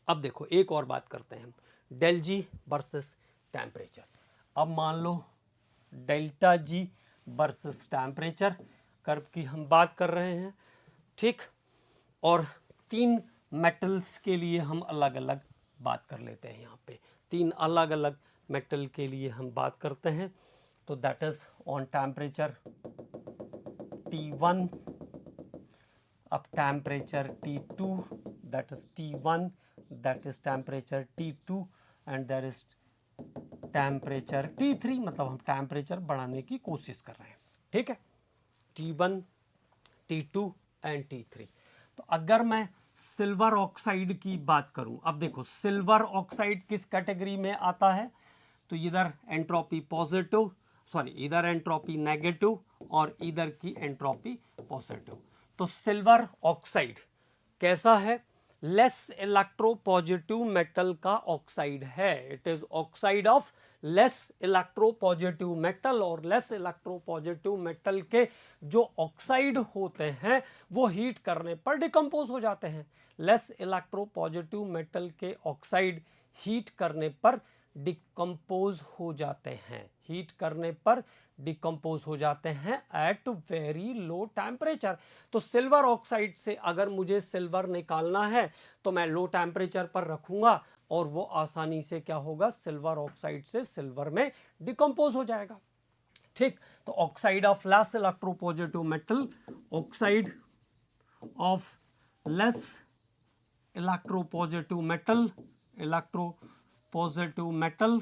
अब देखो एक और बात करते हैं हम, डेल जी वर्सेस टेम्परेचर। अब मान लो delta G versus temperature curve की हम बात कर रहे हैं, ठीक। और तीन मेटल्स के लिए हम अलग अलग बात कर लेते हैं। यहाँ पे तीन अलग अलग मेटल के लिए हम बात करते हैं। तो that is on temperature T1, अब temperature T2, that is T1, that is temperature T2, and there is temperature T3। मतलब हम टेम्परेचर बढ़ाने की कोशिश कर रहे हैं। ठीक है, T1, T2 एंड T3। तो अगर मैं सिल्वर ऑक्साइड की बात करूं, अब देखो सिल्वर ऑक्साइड किस कैटेगरी में आता है, तो इधर एंट्रोपी पॉजिटिव, सॉरी इधर एंट्रोपी नेगेटिव और इधर की एंट्रोपी पॉजिटिव। तो सिल्वर ऑक्साइड कैसा है, लेस इलेक्ट्रोपॉजिटिव मेटल का ऑक्साइड है। It is oxide of less electropositive metal, और लेस इलेक्ट्रोपॉजिटिव मेटल के जो ऑक्साइड होते हैं वो हीट करने पर डिकम्पोज हो जाते हैं। लेस इलेक्ट्रोपॉजिटिव मेटल के ऑक्साइड हीट करने पर डिकम्पोज हो जाते हैं, हीट करने पर डिकम्पोज हो जाते हैं एट वेरी लो टेम्परेचर। तो सिल्वर ऑक्साइड से अगर मुझे सिल्वर निकालना है तो मैं लो टेम्परेचर पर रखूंगा और वो आसानी से क्या होगा, सिल्वर ऑक्साइड से सिल्वर में डिकम्पोज हो जाएगा। ठीक, तो oxide of less electropositive metal, oxide of less electropositive metal, electropositive metal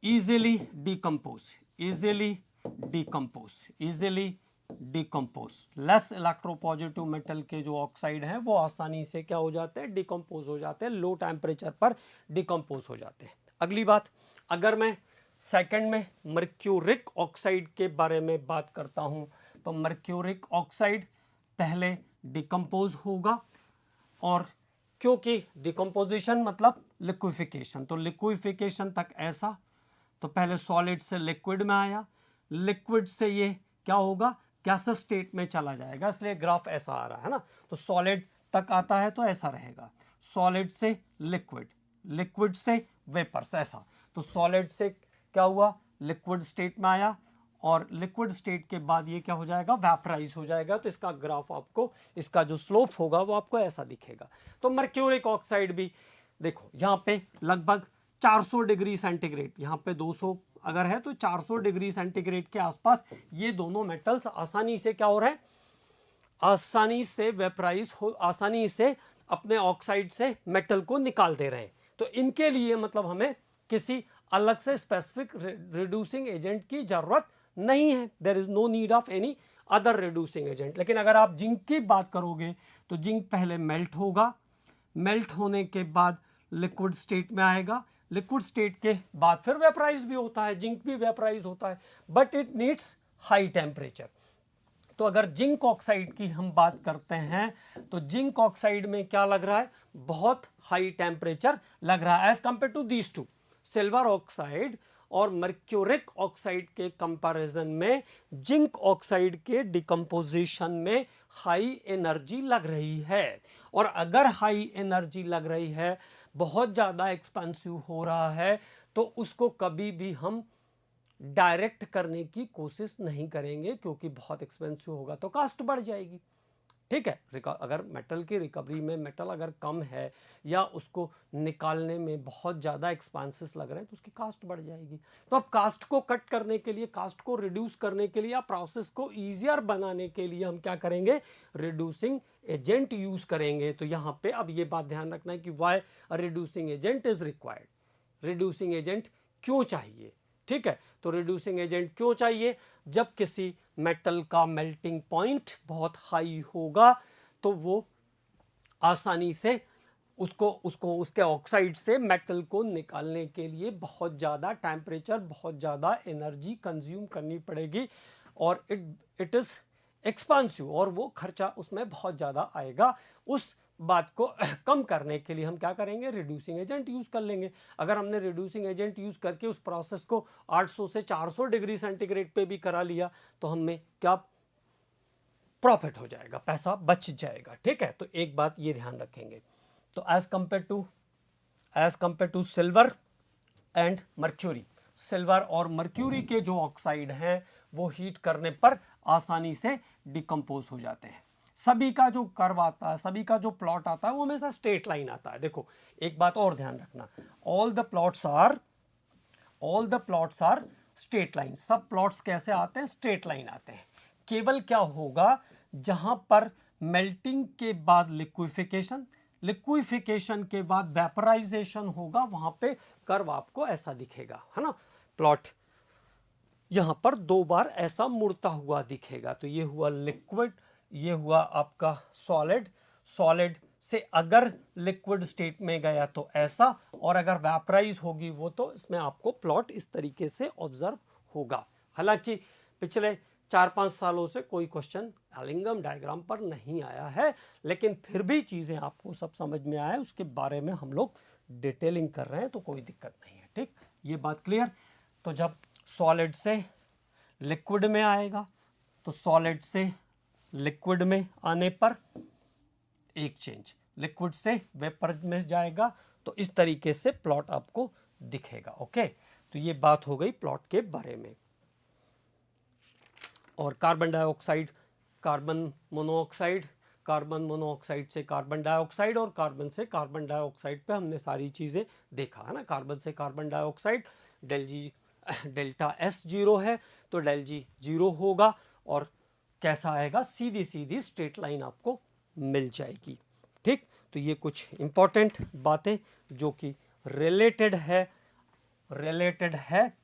easily decompose, easily decompose, easily decompose। Less electropositive metal के जो ऑक्साइड हैं वो आसानी से क्या हो जाते हैं, डिकम्पोज हो जाते हैं, लो टेम्परेचर पर डिकम्पोज हो जाते हैं। अगली बात, अगर मैं सेकंड में मर्क्यूरिक ऑक्साइड के बारे में बात करता हूं, तो मर्क्यूरिक ऑक्साइड पहले डिकम्पोज होगा, और क्योंकि डिकम्पोजिशन मतलब लिक्विफिकेशन, तो लिक्विफिकेशन तक ऐसा, तो पहले सॉलिड से लिक्विड में आया, लिक्विड से ये क्या होगा, गैसेस स्टेट में चला जाएगा, इसलिए ग्राफ ऐसा आ रहा है ना। तो सॉलिड तक आता है तो ऐसा रहेगा, सॉलिड से लिक्विड, लिक्विड से वेपर्स, ऐसा। तो सॉलिड से क्या हुआ, लिक्विड स्टेट में आया, और लिक्विड स्टेट के बाद ये क्या हो जाएगा, वेपराइज हो जाएगा। तो इसका ग्राफ आपको, इसका जो स्लोप होगा वो आपको ऐसा दिखेगा। तो मर्क्यूरिक ऑक्साइड भी देखो यहाँ पे लगभग 400 डिग्री सेंटीग्रेड, यहाँ पे 200 अगर है तो 400 डिग्री सेंटीग्रेड के आसपास ये दोनों मेटल्स आसानी से क्या हो रहे हैं, आसानी से वेपराइज हो, आसानी से अपने ऑक्साइड से मेटल को निकाल दे रहे हैं। तो इनके लिए मतलब हमें किसी अलग से स्पेसिफिक रिड्यूसिंग एजेंट की जरूरत नहीं है, there is no need of any other reducing agent. लेकिन अगर आप जिंक की बात करोगे तो जिंक पहले मेल्ट होगा, मेल्ट होने के बाद लिक्विड स्टेट में आएगा, लिक्विड स्टेट के बाद फिर वेपराइज भी होता है, जिंक भी वेपराइज होता है, but it needs high temperature. तो अगर जिंक ऑक्साइड की हम बात करते हैं तो जिंक ऑक्साइड में क्या लग रहा है, बहुत हाई टेम्परेचर लग रहा है as compare to these two. Silver oxide और मर्क्यूरिक ऑक्साइड के कंपैरिजन में जिंक ऑक्साइड के डिकम्पोजिशन में हाई एनर्जी लग रही है। और अगर हाई एनर्जी लग रही है, बहुत ज़्यादा एक्सपेंसिव हो रहा है, तो उसको कभी भी हम डायरेक्ट करने की कोशिश नहीं करेंगे, क्योंकि बहुत एक्सपेंसिव होगा तो कास्ट बढ़ जाएगी। ठीक है, अगर मेटल की रिकवरी में मेटल अगर कम है या उसको निकालने में बहुत ज़्यादा एक्सपेंसेस लग रहे हैं तो उसकी कास्ट बढ़ जाएगी। तो अब कास्ट को कट करने के लिए, कास्ट को रिड्यूस करने के लिए या प्रोसेस को ईजियर बनाने के लिए हम क्या करेंगे, रिड्यूसिंग एजेंट यूज करेंगे। तो यहाँ पे अब ये बात ध्यान रखना है कि why a reducing agent is required, reducing agent क्यों चाहिए। ठीक है, तो रिड्यूसिंग एजेंट क्यों चाहिए, जब किसी मेटल का मेल्टिंग पॉइंट बहुत हाई होगा तो वो आसानी से उसको उसके ऑक्साइड से मेटल को निकालने के लिए बहुत ज़्यादा टेम्परेचर, बहुत ज़्यादा एनर्जी कंज्यूम करनी पड़ेगी, और इट इज़ एक्सपेंसिव, और वो खर्चा उसमें बहुत ज़्यादा आएगा। उस बात को कम करने के लिए हम क्या करेंगे, रिड्यूसिंग एजेंट यूज़ कर लेंगे। अगर हमने रिड्यूसिंग एजेंट यूज़ करके उस प्रोसेस को 800 से 400 डिग्री सेंटीग्रेड पे भी करा लिया तो हमें क्या प्रॉफिट हो जाएगा, पैसा बच जाएगा। ठीक है, तो एक बात ये ध्यान रखेंगे। तो as compare to silver and mercury, silver और मर्क्यूरी के जो ऑक्साइड हैं वो हीट करने पर आसानी से डिकम्पोज हो जाते हैं। सभी का जो कर्व आता है, सभी का जो प्लॉट आता है वो हमेशा स्ट्रेट लाइन आता है। देखो एक बात और ध्यान रखना, all the plots are straight line. सब प्लॉट्स कैसे आते हैं, स्ट्रेट लाइन आते हैं। केवल क्या होगा, जहां पर मेल्टिंग के बाद लिक्विफिकेशन के बाद वेपराइजेशन होगा, वहां पे कर्व आपको ऐसा दिखेगा, है ना। प्लॉट यहां पर दो बार ऐसा मुड़ता हुआ दिखेगा। तो ये हुआ लिक्विड, ये हुआ आपका सॉलिड। सॉलिड से अगर लिक्विड स्टेट में गया तो ऐसा, और अगर वेपराइज होगी वो तो इसमें आपको प्लॉट इस तरीके से ऑब्जर्व होगा। हालांकि पिछले 4-5 सालों से कोई क्वेश्चन एलिंगम डायग्राम पर नहीं आया है, लेकिन फिर भी चीज़ें आपको सब समझ में आए, उसके बारे में हम लोग डिटेलिंग कर रहे हैं, तो कोई दिक्कत नहीं है। ठीक, ये बात क्लियर। तो जब सॉलिड से लिक्विड में आएगा तो सॉलिड से लिक्विड में आने पर एक चेंज, लिक्विड से वेपर में जाएगा, तो इस तरीके से प्लॉट आपको दिखेगा। ओके, तो ये बात हो गई प्लॉट के बारे में। और carbon dioxide, carbon monoxide, carbon monoxide से कार्बन डाइऑक्साइड, और कार्बन से कार्बन डाइऑक्साइड पे हमने सारी चीज़ें देखा है ना। कार्बन से carbon dioxide, delta S zero है तो डेल जी जीरो होगा, और कैसा आएगा, सीधी सीधी स्ट्रेट लाइन आपको मिल जाएगी। ठीक, तो ये कुछ इंपॉर्टेंट बातें जो कि रिलेटेड है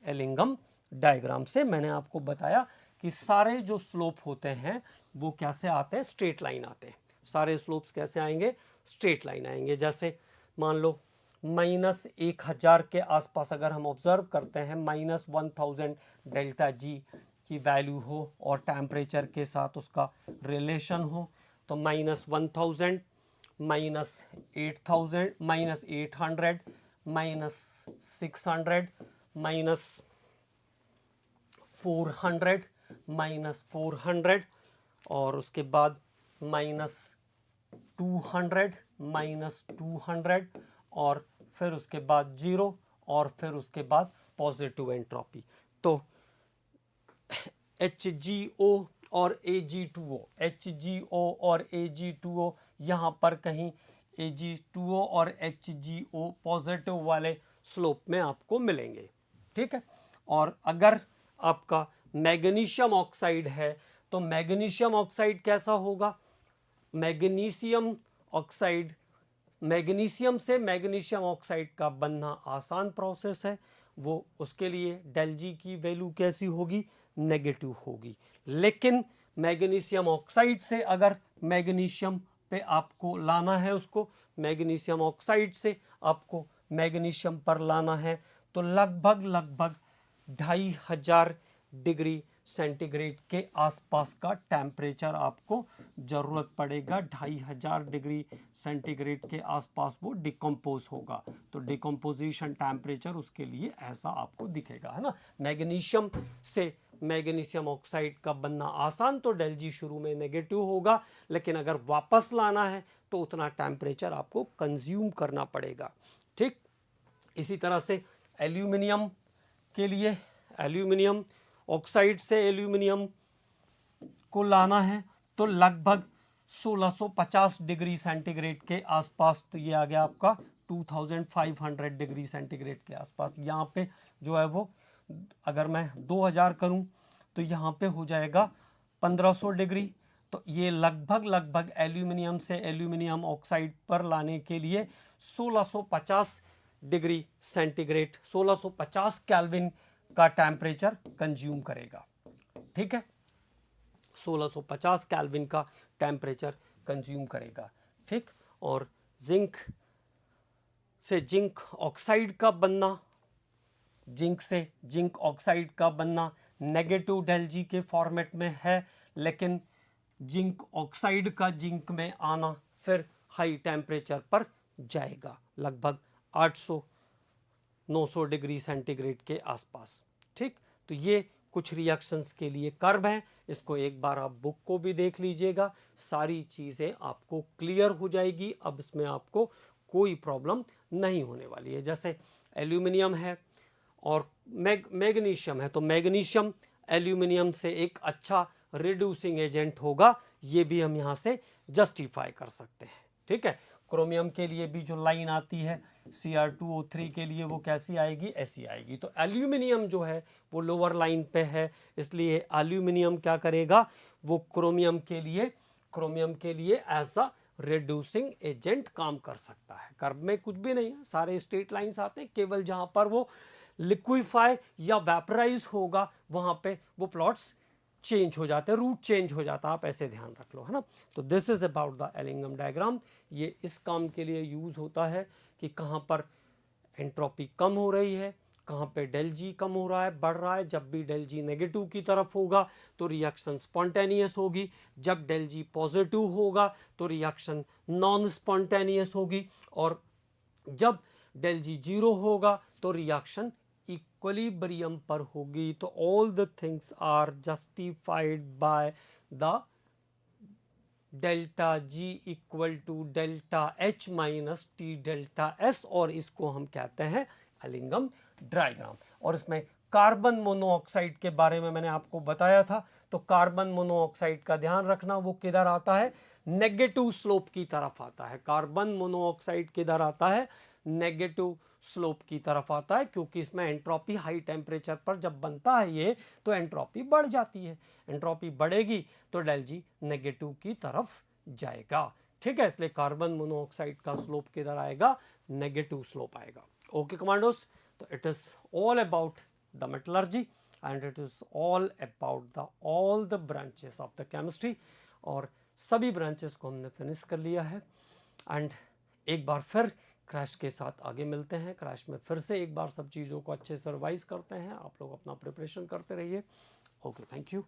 एलिंगम डायग्राम से। मैंने आपको बताया कि सारे जो स्लोप होते हैं वो कैसे आते हैं, स्ट्रेट लाइन आते हैं। सारे स्लोप्स कैसे आएंगे, स्ट्रेट लाइन आएंगे। जैसे मान लो -1000 के आसपास अगर हम ऑब्जर्व करते हैं, -1000 डेल्टा जी की वैल्यू हो और टेम्परेचर के साथ उसका रिलेशन हो, तो -1000, -8000, -800, -600, -400, -400, और उसके बाद -200, -200, और फिर उसके बाद 0, और फिर उसके बाद पॉजिटिव एंट्रोपी। तो HgO और Ag2O, HgO और Ag2O, यहाँ पर कहीं Ag2O और HgO पॉजिटिव वाले स्लोप में आपको मिलेंगे। ठीक है, और अगर आपका मैग्नीशियम ऑक्साइड है तो मैग्नीशियम ऑक्साइड कैसा होगा, मैग्नीशियम ऑक्साइड, मैग्नीशियम से मैग्नीशियम ऑक्साइड का बनना आसान प्रोसेस है, वो उसके लिए डेल जी की वैल्यू कैसी होगी, नेगेटिव होगी। लेकिन मैग्नीशियम ऑक्साइड से अगर मैग्नीशियम पे आपको लाना है, उसको मैग्नीशियम ऑक्साइड से आपको मैग्नीशियम पर लाना है, तो लगभग 2500 डिग्री सेंटीग्रेड के आसपास का टेम्परेचर आपको ज़रूरत पड़ेगा। 2500 डिग्री सेंटीग्रेड के आसपास वो डिकम्पोज होगा, तो डिकम्पोजिशन टेम्परेचर उसके लिए ऐसा आपको दिखेगा, है ना। मैग्नीशियम से मैग्नीशियम ऑक्साइड का बनना आसान, तो डेल जी शुरू में नेगेटिव होगा, लेकिन अगर वापस लाना है तो उतना टेम्परेचर आपको कंज्यूम करना पड़ेगा, ठीक। इसी तरह से एल्यूमिनियम के लिए, एल्यूमिनियम ऑक्साइड से एल्यूमिनियम को लाना है तो लगभग 1650 डिग्री सेंटीग्रेड के आसपास, तो ये आ गया आपका 2500 डिग्री सेंटीग्रेड के आसपास। यहाँ पे जो है वो अगर मैं 2000 करूँ तो यहाँ पे हो जाएगा 1500 डिग्री। तो ये लगभग एल्यूमिनियम से एल्यूमिनियम ऑक्साइड पर लाने के लिए 1650 डिग्री सेंटीग्रेड, 1650 केल्विन का टेम्परेचर कंज्यूम करेगा, ठीक है। 1650 केल्विन का टेम्परेचर कंज्यूम करेगा, ठीक। और जिंक से जिंक ऑक्साइड का बनना, जिंक से जिंक ऑक्साइड का बनना नेगेटिव डेल जी के फॉर्मेट में है, लेकिन जिंक ऑक्साइड का जिंक में आना फिर हाई टेम्परेचर पर जाएगा, लगभग 800-900 डिग्री सेंटीग्रेड के आसपास, ठीक। तो ये कुछ रिएक्शंस के लिए कर्व हैं, इसको एक बार आप बुक को भी देख लीजिएगा, सारी चीज़ें आपको क्लियर हो जाएगी। अब इसमें आपको कोई प्रॉब्लम नहीं होने वाली है। जैसे एल्यूमिनियम है और मैग्नीशियम है, तो मैग्नीशियम एल्यूमिनियम से एक अच्छा रिड्यूसिंग एजेंट होगा, ये भी हम यहाँ से जस्टिफाई कर सकते हैं, ठीक है। क्रोमियम के लिए भी जो लाइन आती है Cr2O3 के लिए, वो कैसी आएगी, ऐसी आएगी। तो एल्यूमिनियम जो है वो लोअर लाइन पे है, इसलिए एल्यूमिनियम क्या करेगा, वो क्रोमियम के लिए ऐसा रिड्यूसिंग एजेंट काम कर सकता है। कर्व में कुछ भी नहीं है, सारे स्ट्रेट लाइंस आते हैं, केवल जहां पर वो लिक्विफाई या वेपराइज होगा वहां पे वो प्लॉट्स चेंज हो जाते हैं, रूट चेंज हो जाता है, आप ऐसे ध्यान रख लो, है ना। तो this is about the Ellingham diagram. ये इस काम के लिए यूज होता है कि कहाँ पर एंट्रोपी कम हो रही है, कहाँ पे डेल जी कम हो रहा है, बढ़ रहा है। जब भी डेल जी नेगेटिव की तरफ होगा तो रिएक्शन स्पॉन्टेनियस होगी, जब डेल जी पॉजिटिव होगा तो रिएक्शन नॉन स्पॉन्टेनियस होगी, और जब डेल जी जीरो होगा तो रिएक्शन इक्विलिब्रियम पर होगी। तो all the things are justified by the delta G equal to delta H minus T delta S, और इसको हम कहते हैं एलिंगम डायग्राम। और इसमें कार्बन मोनोऑक्साइड के बारे में मैंने आपको बताया था, तो कार्बन मोनोऑक्साइड का ध्यान रखना, वो किधर आता है, नेगेटिव स्लोप की तरफ आता है। कार्बन मोनोऑक्साइड किधर आता है, नेगेटिव स्लोप की तरफ आता है, क्योंकि इसमें एंट्रोपी हाई टेम्परेचर पर जब बनता है ये, तो एंट्रोपी बढ़ जाती है, एंट्रोपी बढ़ेगी तो डेल जी नेगेटिव की तरफ जाएगा, ठीक है। इसलिए कार्बन मोनोऑक्साइड का स्लोप किधर आएगा, नेगेटिव स्लोप आएगा। ओके कमांडोस, तो it is all about the metallurgy and it is all about the all the branches of the chemistry, और सभी ब्रांचेस को हमने फिनिश कर लिया है। एंड एक बार फिर क्रैश के साथ आगे मिलते हैं। क्रैश में फिर से एक बार सब चीज़ों को अच्छे से रिवाइज करते हैं, आप लोग अपना प्रिपरेशन करते रहिए। Okay, thank you.